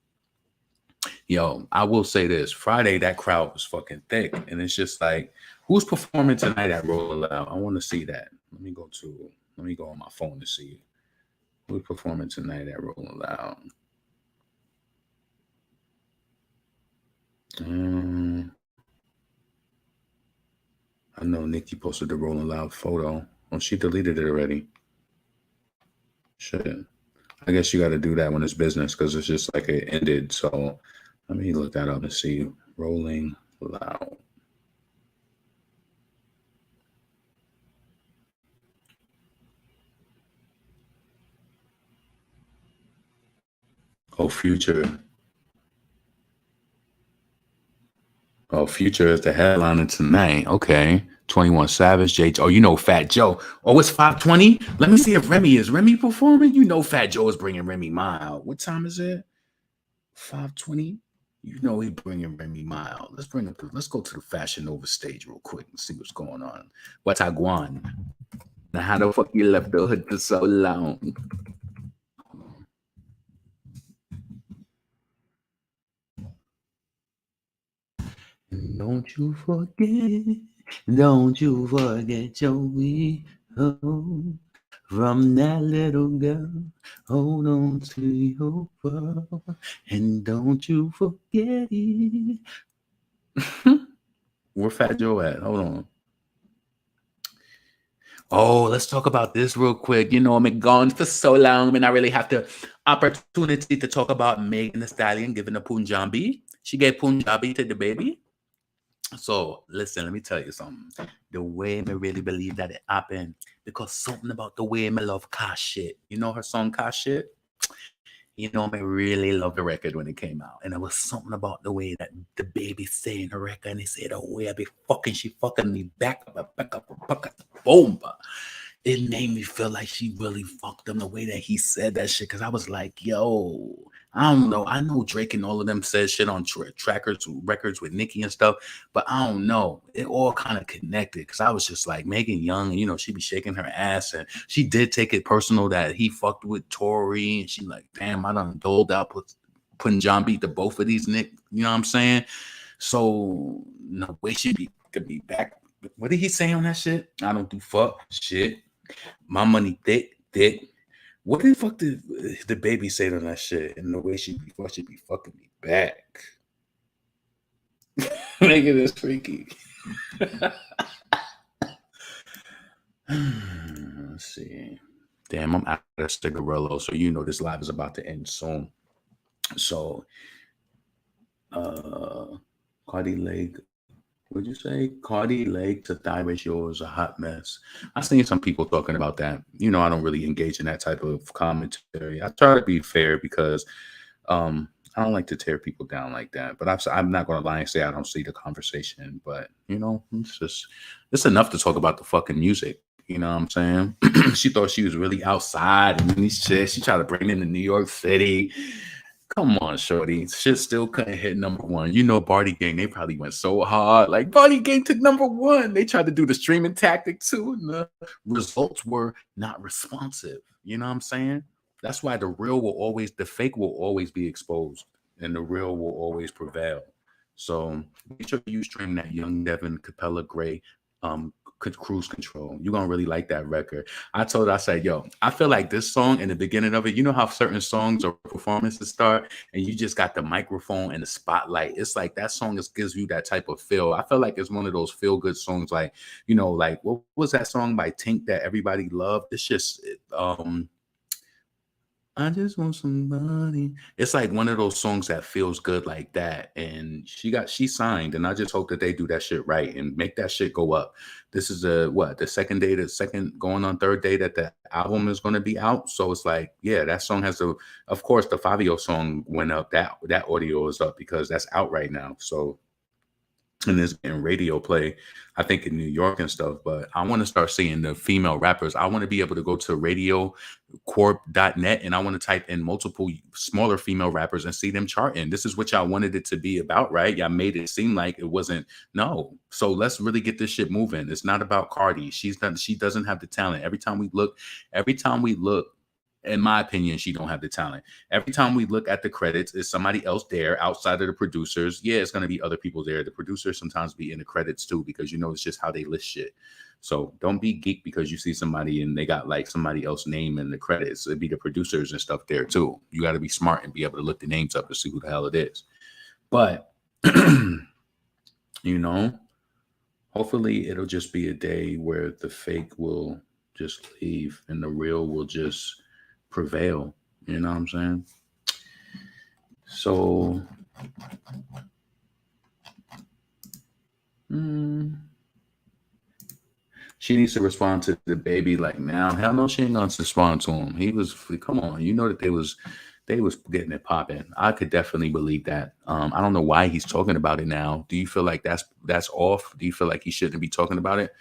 Yo, I will say this. Friday, that crowd was fucking thick. And it's just like, who's performing tonight at Rolling Loud? I want to see that. Let me go on my phone to see who's performing tonight at Rolling Loud. I know Nicki posted the Rolling Loud photo. Oh, she deleted it already. Shit. I guess you got to do that when it's business because it's just like it ended. So let me look that up and see. Rolling Loud. Oh, Future. Oh, Future is the headliner tonight. Okay. 21 Savage, J. Oh, you know Fat Joe. Oh, it's 5:20. Let me see if Remy is performing. You know Fat Joe is bringing Remy Ma out. What time is it? 5:20. You know he bringing Remy Ma out. Let's go to the Fashion Nova stage real quick and see what's going on. What's Aguan? Now, how the fuck you left the hood for so long? Don't you forget Joey. Oh, from that little girl, hold on to your world, and don't you forget it. Where Fat Joe at? Hold on. Oh, let's talk about this real quick. I've been gone for so long, and I really have the opportunity to talk about Megan Thee Stallion giving a Punjabi. She gave Punjabi to the baby. So listen, let me tell you something. The way I really believe that it happened, because something about the way I love Ka Shit. You know her song Ka Shit? I really loved the record when it came out. And there was something about the way that the baby saying her record, and he said, "Oh, way I be fucking, she fucking me back up, boom." It made me feel like she really fucked him the way that he said that shit. Cause I was like, yo, I don't know. I know Drake and all of them said shit on trackers, records with Nicki and stuff, but I don't know. It all kind of connected. Cause I was just like Megan Young, and she be shaking her ass, and she did take it personal that he fucked with Tory, and she like, damn, I done doled out Punjabi to both of these Nick. You know what I'm saying? So no way she could be back. What did he say on that shit? I don't do fuck shit. My money thick, thick. What the fuck did the baby say on that shit? And the way she be fucking me back. Making this freaky. Let's see. Damn, I'm out of cigarillo, so this live is about to end soon. So, Cardi leg. Would you say Cardi leg to thigh ratio is a hot mess? I've seen some people talking about that. I don't really engage in that type of commentary. I try to be fair because I don't like to tear people down like that. But I'm not going to lie and say I don't see the conversation. But it's enough to talk about the fucking music. You know what I'm saying? She thought she was really outside, and then she tried to bring it into New York City. Come on, shorty. Shit still couldn't hit number one. Barty Gang, they probably went so hard. Like, Barty Gang took number one. They tried to do the streaming tactic too, and the results were not responsive. You know what I'm saying? That's why the fake will always be exposed, and the real will always prevail. So make sure you stream that Young Devyn Capella Gray Cruise Control. You're gonna really like that record. I said, yo, I feel like this song in the beginning of it, you know how certain songs or performances start and you just got the microphone and the spotlight. It's like that song gives you that type of feel. I feel like it's one of those feel good songs, like, like what was that song by Tink that everybody loved? It's just I just want somebody. It's like one of those songs that feels good like that. And she signed, and I just hope that they do that shit right and make that shit go up. This is the second going on third day that the album is going to be out. So it's like, yeah, that song of course the Fabio song went up. That audio is up because that's out right now. So, and it's getting radio play, I think, in New York and stuff. But I want to start seeing the female rappers. I want to be able to go to radiocorp.net and I want to type in multiple smaller female rappers and see them charting. This is what y'all wanted it to be about, right? Y'all made it seem like it wasn't. No. So let's really get this shit moving. It's not about Cardi. She doesn't have the talent. Every time we look, in my opinion, she don't have the talent. Every time we look at the credits, is somebody else there outside of the producers? Yeah, it's going to be other people there. The producers sometimes be in the credits too, because it's just how they list shit. So don't be geek because you see somebody and they got like somebody else's name in the credits. It'd be the producers and stuff there too. You got to be smart and be able to look the names up and see who the hell it is. But, hopefully it'll just be a day where the fake will just leave and the real will just prevail. You know what I'm saying? So she needs to respond to the baby like now. Hell no, she ain't gonna respond to him. Come on, that they was getting it popping. I could definitely believe that. I don't know why he's talking about it now. Do you feel like that's off? Do you feel like he shouldn't be talking about it?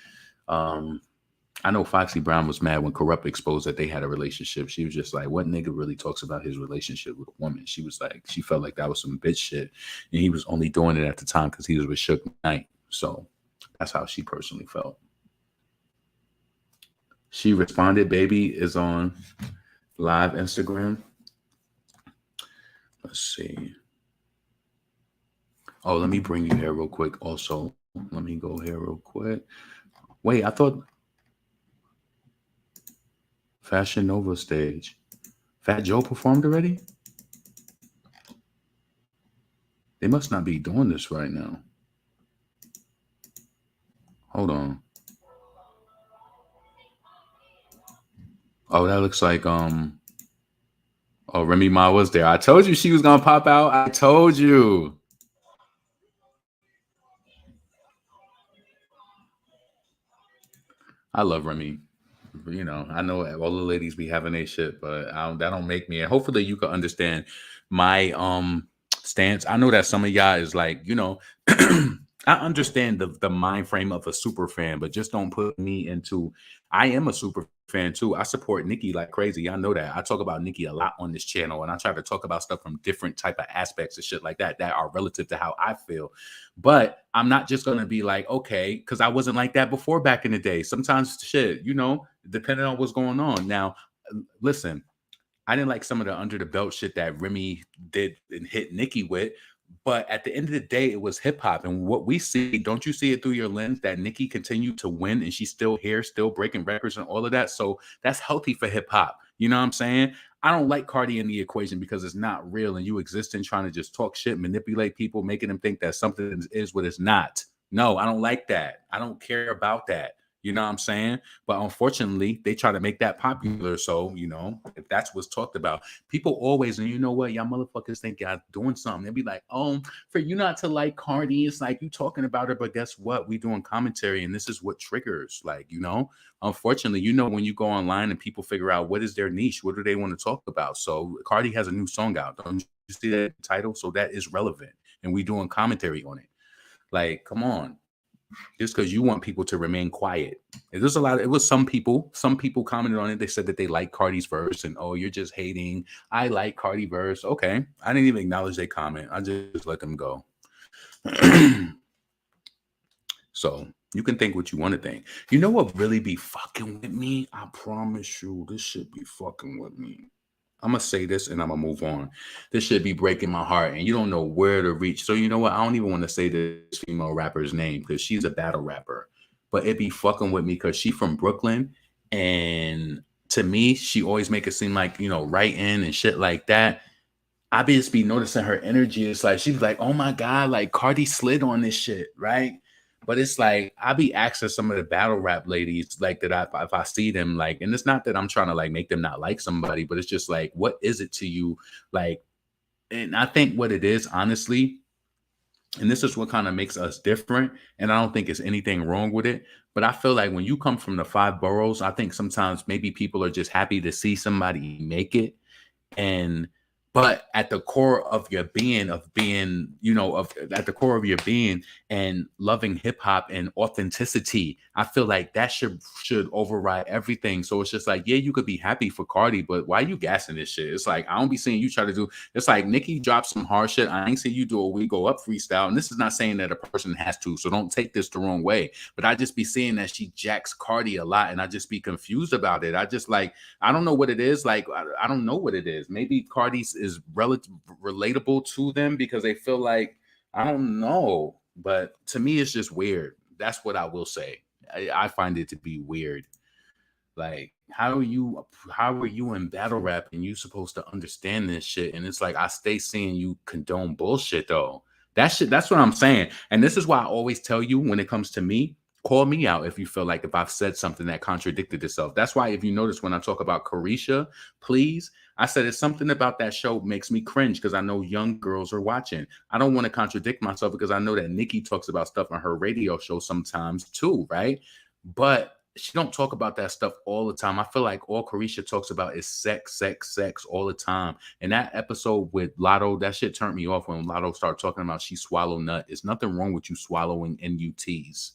I know Foxy Brown was mad when Corrupt exposed that they had a relationship. She was just like, what nigga really talks about his relationship with a woman? She was like, she felt like that was some bitch shit. And he was only doing it at the time because he was with Suge Knight. So that's how she personally felt. She responded, baby is on live Instagram. Let's see. Oh, let me bring you here real quick. Also, let me go here real quick. Wait, I thought Fashion Nova stage. Fat Joe performed already? They must not be doing this right now. Hold on. Oh, that looks like oh, Remy Ma was there. I told you she was gonna pop out. I told you. I love Remy. You know, I know all the ladies be having their shit, but that don't make me. And hopefully, you can understand my stance. I know that some of y'all is like, you know, I understand the mind frame of a super fan, but just don't put me into. I am a super fan too. I support Nicki like crazy. I know that. I talk about Nicki a lot on this channel, and I try to talk about stuff from different type of aspects of shit like that that are relative to how I feel. But I'm not just gonna be like, okay, because I wasn't like that before back in the day. Sometimes shit, you know, depending on what's going on. Now, listen, I didn't like some of the under the belt shit that Remy did and hit Nicki with. But at the end of the day, it was hip hop. And what we see, don't you see it through your lens that Nicki continued to win and she's still here, still breaking records and all of that? So that's healthy for hip hop. You know what I'm saying? I don't like Cardi in the equation because it's not real and you exist in trying to just talk shit, manipulate people, making them think that something is what it's not. No, I don't like that. I don't care about that. You know what I'm saying? But unfortunately, they try to make that popular. So, you know, if that's what's talked about, people always, and you know what, y'all motherfuckers think y'all doing something. They'll be like, oh, for you not to like Cardi, it's like you talking about her, but guess what? We doing commentary, and this is what triggers. Like, you know, unfortunately, you know, when you go online and people figure out what is their niche, what do they want to talk about? So Cardi has a new song out. Don't you see that title? So that is relevant, and we doing commentary on it. Like, come on, just because you want people to remain quiet. There's a lot of, it was some people commented on it. They said that they like Cardi's verse and, oh, you're just hating. I like Cardi verse. Okay. I didn't even acknowledge their comment. I just let them go. So you can think what you want to think. You know what really be fucking with me? I promise you, this should be fucking with me. I'm gonna say this and I'm gonna move on. This should be breaking my heart, and you don't know where to reach. So you know what? I don't even want to say this female rapper's name because she's a battle rapper, but it be fucking with me because she from Brooklyn, and to me, she always make it seem like, you know, writing and shit like that. I just be noticing her energy. It's like she's like, oh my god, like Cardi slid on this shit, right? But it's like I be asking some of the battle rap ladies like that if I see them like, and it's not that I'm trying to like make them not like somebody, but it's just like, what is it to you? Like, and I think what it is, honestly, and this is what kind of makes us different. And I don't think there's anything wrong with it. But I feel like when you come from the five boroughs, I think sometimes maybe people are just happy to see somebody make it. And but at the core of your being, you know, at the core of your being and loving hip hop and authenticity, I feel like that should override everything. So it's just like, yeah, you could be happy for Cardi, but why are you gassing this shit? It's like I don't be seeing you try to do. It's like Nicki dropped some hard shit. I ain't seen you do a We Go Up freestyle, and this is not saying that a person has to. So don't take this the wrong way. But I just be seeing that she jacks Cardi a lot, and I just be confused about it. I just like I don't know what it is. Like I don't know what it is. Maybe Cardi's is relatable to them because they feel like I don't know. But to me, it's just weird. That's what I will say. I find it to be weird. Like, how are you in battle rap and you supposed to understand this shit? And it's like I stay seeing you condone bullshit though. That's what I'm saying. And this is why I always tell you when it comes to me, call me out if you feel like if I've said something that contradicted itself. That's why if you notice when I talk about Carisha, please, I said it's something about that show makes me cringe because I know young girls are watching. I don't want to contradict myself because I know that Nicki talks about stuff on her radio show sometimes too, right? But she don't talk about that stuff all the time. I feel like all Carisha talks about is sex, sex, sex all the time. And that episode with Lotto, that shit turned me off when Lotto started talking about she swallow nut. There's nothing wrong with you swallowing NUTs.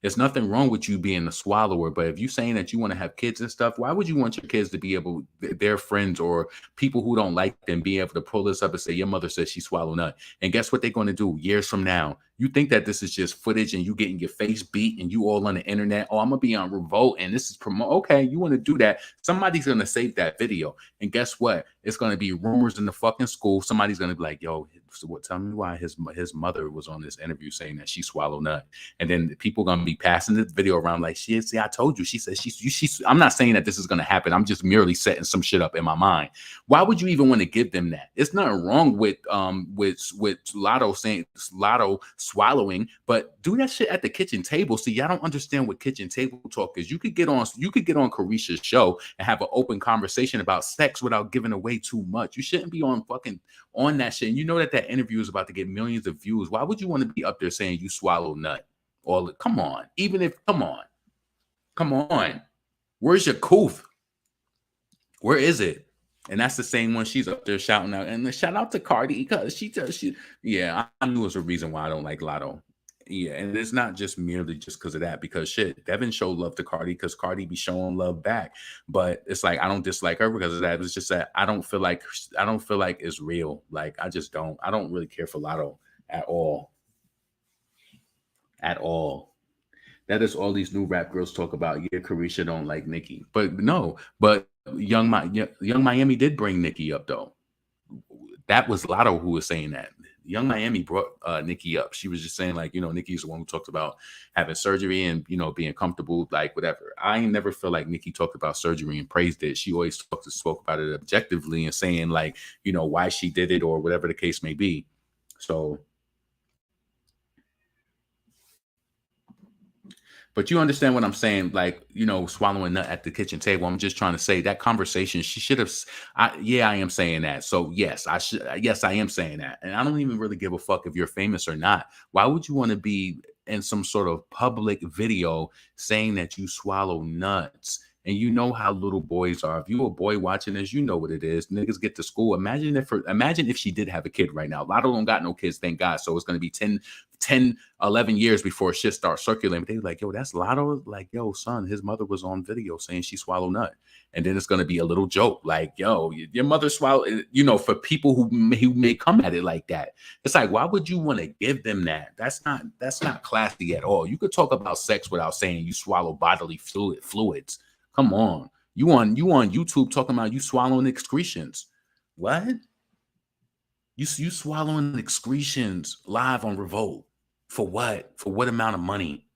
There's nothing wrong with you being a swallower, but if you're saying that you want to have kids and stuff, why would you want your kids to be able, their friends or people who don't like them, be able to pull this up and say, your mother says she swallowed nut? And guess what they're going to do years from now? You think that this is just footage and you getting your face beat and you all on the internet. Oh, I'm going to be on Revolt and this is promote. Okay, you want to do that. Somebody's going to save that video. And guess what? It's going to be rumors in the fucking school. Somebody's going to be like, yo, So what? Tell me why his mother was on this interview saying that she swallowed nut, and then people gonna be passing this video around like, see, I told you. She said she's. I'm not saying that this is gonna happen. I'm just merely setting some shit up in my mind. Why would you even want to give them that? It's nothing wrong with Lotto swallowing, but do that shit at the kitchen table. See, y'all don't understand what kitchen table talk is. You could get on Carisha's show and have an open conversation about sex without giving away too much. You shouldn't be on that shit. And you know that interview is about to get millions of views. Why would you want to be up there saying you swallow nut? Or come on, come on. Where's your coof? Where is it? And that's the same one she's up there shouting out. And shout out to Cardi because I knew it was a reason why I don't like Lotto. Yeah, and it's not just merely just because of that, because shit, Devyn showed love to Cardi because Cardi be showing love back. But it's like I don't dislike her because of that. It's just that I don't feel like it's real. Like I just don't. I don't really care for Lotto at all. At all. That is all these new rap girls talk about. Yeah, Carisha don't like Nicki, but no. But Young Miami did bring Nicki up though. That was Lotto who was saying that. Young Miami brought Nicki up. She was just saying like, Nicki's the one who talked about having surgery and, being comfortable, like whatever. I ain't never feel like Nicki talked about surgery and praised it. She always spoke about it objectively and saying like, why she did it or whatever the case may be. So, but you understand what I'm saying? Like, swallowing nut at the kitchen table. I'm just trying to say that conversation, she should have. I am saying that. So yes, I am saying that. And I don't even really give a fuck if you're famous or not. Why would you want to be in some sort of public video saying that you swallow nuts? And you know how little boys are. If you a boy watching this, you know what it is. Niggas get to school. Imagine if she did have a kid right now. Lotto don't got no kids, thank God. So it's going to be 10, 11 years before shit starts circulating. But they like, yo, that's Lotto. Like, yo, son, his mother was on video saying she swallowed nut. And then it's going to be a little joke. Like, yo, your mother swallowed, for people who may come at it like that. It's like, why would you want to give them that? That's not classy at all. You could talk about sex without saying you swallow bodily fluids. Come on. You on YouTube talking about you swallowing excretions. What? You swallowing excretions live on Revolt. For what? For what amount of money?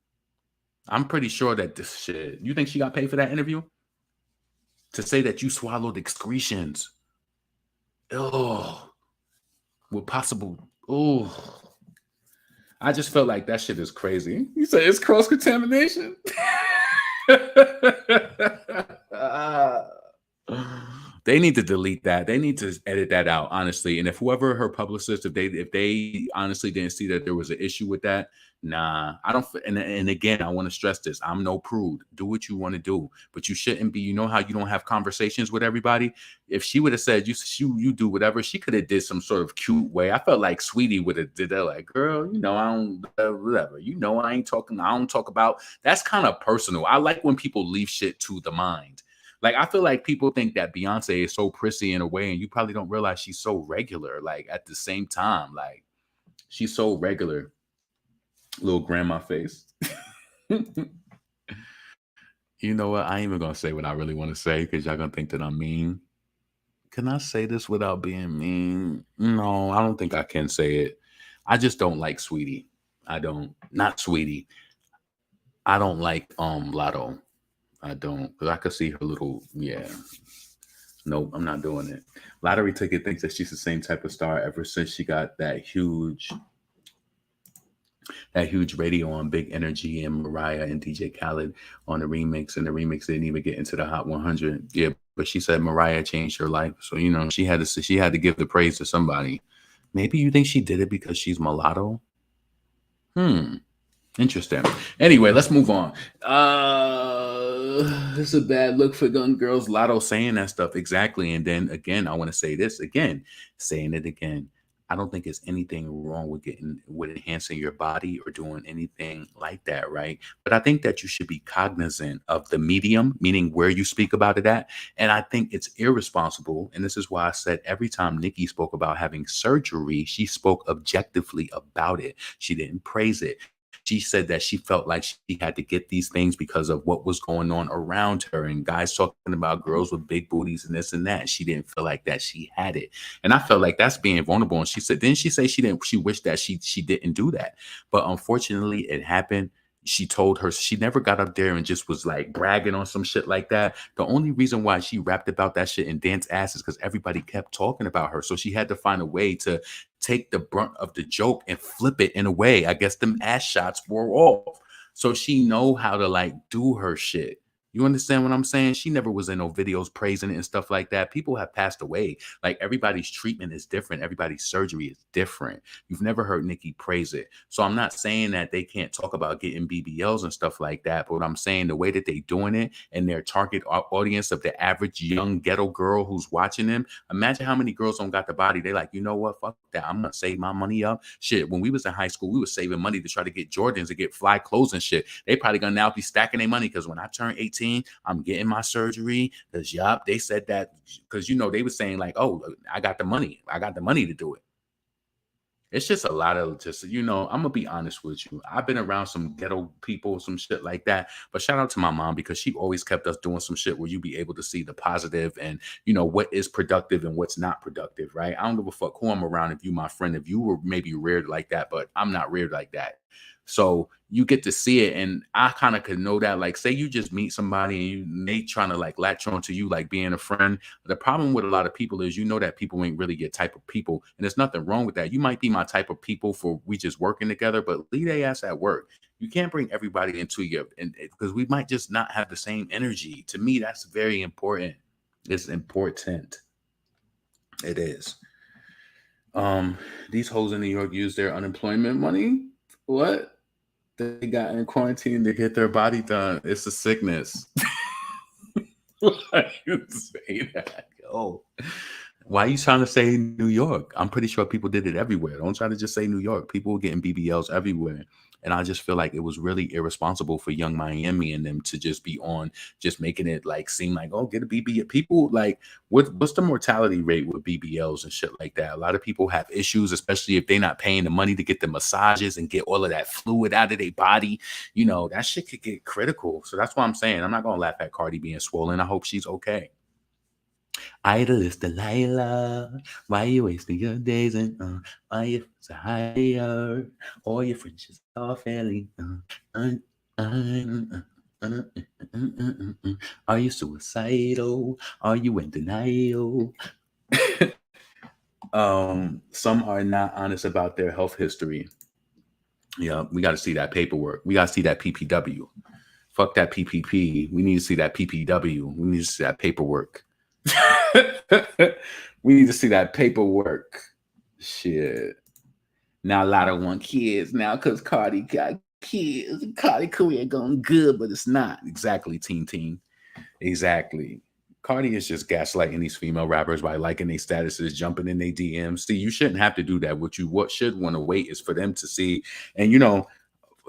I'm pretty sure that this shit. You think she got paid for that interview? To say that you swallowed excretions. Oh. With possible. Oh. I just felt like that shit is crazy. You say it's cross-contamination? They need to delete that. They need to edit that out, honestly. And if whoever her publicist, if they honestly didn't see that there was an issue with that, nah, I don't. And again, I want to stress this: I'm no prude. Do what you want to do, but you shouldn't be. You know how you don't have conversations with everybody. If she would have said you do whatever, she could have did some sort of cute way. I felt like Sweetie would have did that. Like, girl, I don't whatever. I ain't talking. I don't talk about. That's kind of personal. I like when people leave shit to the mind. Like, I feel like people think that Beyonce is so prissy in a way, and you probably don't realize she's so regular. Like, at the same time, like, she's so regular. Little grandma face. You know what? I ain't even going to say what I really want to say because y'all going to think that I'm mean. Can I say this without being mean? No, I don't think I can say it. I just don't like Sweetie. I don't. Not Sweetie. I don't like Lotto. I don't, because I could see her little, Nope, I'm not doing it. Lottery Ticket thinks that she's the same type of star ever since she got that huge radio on Big Energy and Mariah and DJ Khaled on the remix, and the remix didn't even get into the Hot 100. Yeah, but she said Mariah changed her life, so she had to give the praise to somebody. Maybe you think she did it because she's mulatto? Interesting. Anyway, let's move on. It's a bad look for gun girls. Lotto saying that stuff. Exactly. And then again, I want to say this again, saying it again. I don't think there's anything wrong with enhancing your body or doing anything like that, right? But I think that you should be cognizant of the medium, meaning where you speak about it at. And I think it's irresponsible. And this is why I said every time Nicki spoke about having surgery, she spoke objectively about it. She didn't praise it. she said that she felt like she had to get these things because of what was going on around her and guys talking about girls with big booties and this and that. She didn't feel like that she had it. And I felt like that's being vulnerable. And she said, didn't she say she wished that she didn't do that? But unfortunately it happened. She told her she never got up there and just was like bragging on some shit like that. The only reason why she rapped about that shit and danced ass is because everybody kept talking about her. So she had to find a way to take the brunt of the joke and flip it in a way. I guess them ass shots wore off. So she know how to like do her shit. You understand what I'm saying? She never was in no videos praising it and stuff like that. People have passed away. Like everybody's treatment is different. Everybody's surgery is different. You've never heard Nicki praise it. So I'm not saying that they can't talk about getting BBLs and stuff like that. But what I'm saying, the way that they doing it and their target audience of the average young ghetto girl who's watching them, imagine how many girls don't got the body. They like, you know what? Fuck that. I'm going to save my money up. Shit, when we was in high school, we was saving money to try to get Jordans and get fly clothes and shit. They probably going to now be stacking their money because when I turn 18, I'm getting my surgery because they said that because, you know, they were saying like, oh, I got the money to do it. It's just a lot of just, you know, I'm going to be honest with you. I've been around some ghetto people, some shit like that. But shout out to my mom because she always kept us doing some shit where you be able to see the positive and, you know, what is productive and what's not productive, right? I don't give a fuck who I'm around if you my friend, if you were maybe reared like that, but I'm not reared like that. So you get to see it. And I kind of could know that, like, say you just meet somebody and they trying to like latch on to you, like being a friend. The problem with a lot of people is, you know, that people ain't really your type of people. And there's nothing wrong with that. You might be my type of people for we just working together, but leave their ass at work. You can't bring everybody into your, and because we might just not have the same energy. To me, that's very important. It's important. It is. These hoes in New York use their unemployment money. What? They got in quarantine to get their body done. It's a sickness. Why you say that? Yo, why are you trying to say New York? I'm pretty sure people did it everywhere. Don't try to just say New York. People were getting BBLs everywhere. And I just feel like it was really irresponsible for Young Miami and them to just be on, just making it like seem like, oh, get a BBL. People like, what's the mortality rate with BBLs and shit like that? A lot of people have issues, especially if they're not paying the money to get the massages and get all of that fluid out of their body. You know, that shit could get critical. So that's why I'm saying I'm not going to laugh at Cardi being swollen. I hope she's okay. Idle is Delilah. Why you wasting your days and why you so higher? All your friends just are failing. Are you suicidal? Are you in denial? Some are not honest about their health history. Yeah, we got to see that paperwork. We got to see that PPW. Fuck that PPP. We need to see that PPW. We need to see that paperwork. We need to see that paperwork. Shit. Now a lot of want kids now because Cardi got kids. Cardi career going good, but it's not. Exactly, teen. Exactly. Cardi is just gaslighting these female rappers by liking their statuses, jumping in their DMs. See, you shouldn't have to do that. What should want to wait is for them to see. And you know,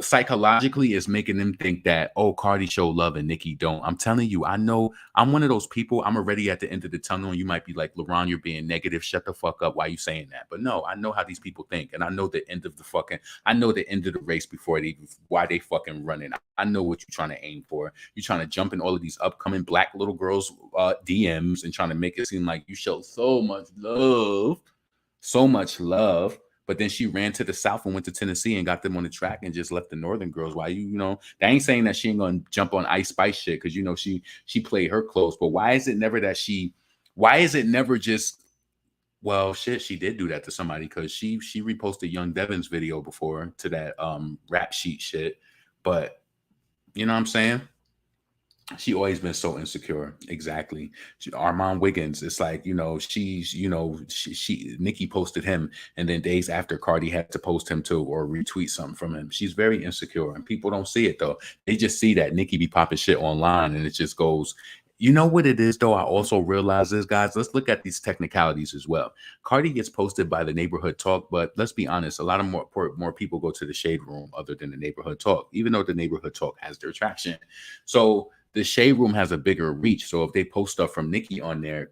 psychologically is making them think that, oh, Cardi show love and Nicki don't. I'm telling you, I know I'm one of those people. I'm already at the end of the tunnel, and you might be like, LeBron, you're being negative. Shut the fuck up. Why are you saying that? But no, I know how these people think, and I know the end of the race before why they fucking running. I know what you're trying to aim for. You're trying to jump in all of these upcoming black little girls' DMs and trying to make it seem like you show so much love. But then she ran to the South and went to Tennessee and got them on the track and just left the Northern girls. Why you know, they ain't saying that she ain't gonna jump on Ice Spice shit because you know she played her close. But why is it never just, well, shit, she did do that to somebody because she reposted Young Devyn's video before to that rap sheet shit. But you know what I'm saying? She always been so insecure. Exactly. Armand Wiggins. It's like, you know, Nicki posted him, and then days after Cardi had to post him too or retweet something from him. She's very insecure, and people don't see it though. They just see that Nicki be popping shit online, and it just goes. You know what it is, though? I also realize this, guys. Let's look at these technicalities as well. Cardi gets posted by the Neighborhood Talk, but let's be honest, a lot of more people go to the Shade Room other than the Neighborhood Talk, even though the Neighborhood Talk has their traction. So the Shade Room has a bigger reach. So if they post stuff from Nicki on there,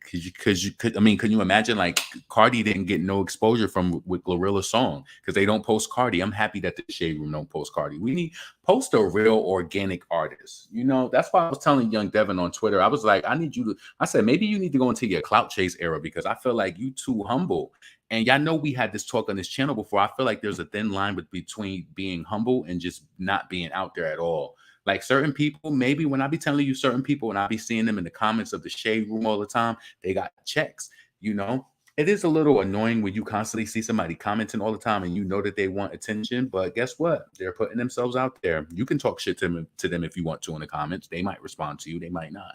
could you imagine like Cardi didn't get no exposure from with Glorilla's song because they don't post Cardi. I'm happy that the Shade Room don't post Cardi. We need post a real organic artist. You know, that's why I was telling Young Devyn on Twitter. I was like, I said, maybe you need to go into your clout chase era because I feel like you too humble. And y'all know we had this talk on this channel before. I feel like there's a thin line between being humble and just not being out there at all. Like certain people, maybe when I be telling you certain people and I be seeing them in the comments of the Shade Room all the time, they got checks, you know. It is a little annoying when you constantly see somebody commenting all the time and you know that they want attention, but guess what? They're putting themselves out there. You can talk shit to them if you want to in the comments. They might respond to you, they might not.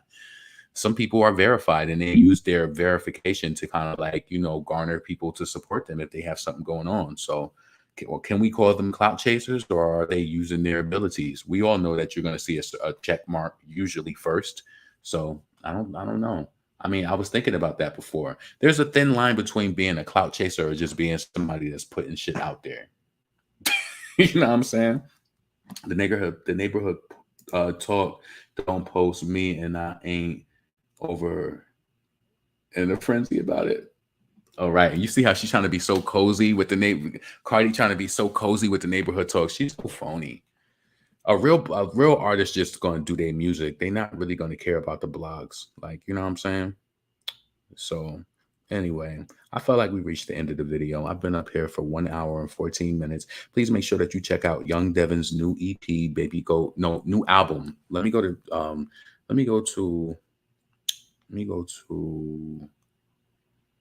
Some people are verified and they use their verification to kind of like, you know, garner people to support them if they have something going on. So can we call them clout chasers, or are they using their abilities? We all know that you're going to see a check mark usually first. So I don't know. I mean, I was thinking about that before. There's a thin line between being a clout chaser or just being somebody that's putting shit out there. You know what I'm saying? The neighborhood talk, don't post me and I ain't over in a frenzy about it. All right. And you see how she's trying to be so cozy with the neighbor. Cardi trying to be so cozy with the neighborhood talk. She's so phony. A real artist just going to do their music. They're not really going to care about the blogs. Like, you know what I'm saying? So anyway, I felt like we reached the end of the video. I've been up here for 1 hour and 14 minutes. Please make sure that you check out Young Devyn's new EP, new album. Let me go to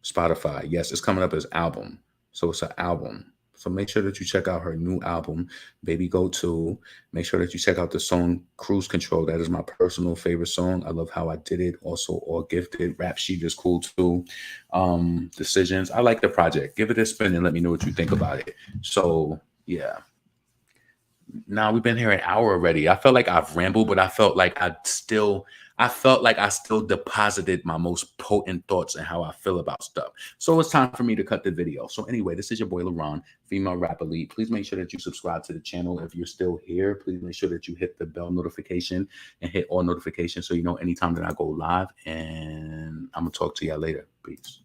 Spotify. Yes, it's coming up as album. So it's an album. So make sure that you check out her new album, Baby Go To. Make sure that you check out the song Cruise Control. That is my personal favorite song. I love how I did it. Also, All Gifted. Rap Sheet is cool too. Decisions. I like the project. Give it a spin and let me know what you think about it. So yeah. Now we've been here an hour already. I felt like I've rambled, but I felt like I still deposited my most potent thoughts and how I feel about stuff. So it's time for me to cut the video. So anyway, this is your boy LaRon, Female Rap Elite. Please make sure that you subscribe to the channel. If you're still here, please make sure that you hit the bell notification and hit all notifications so you know anytime that I go live. And I'm gonna talk to y'all later. Peace.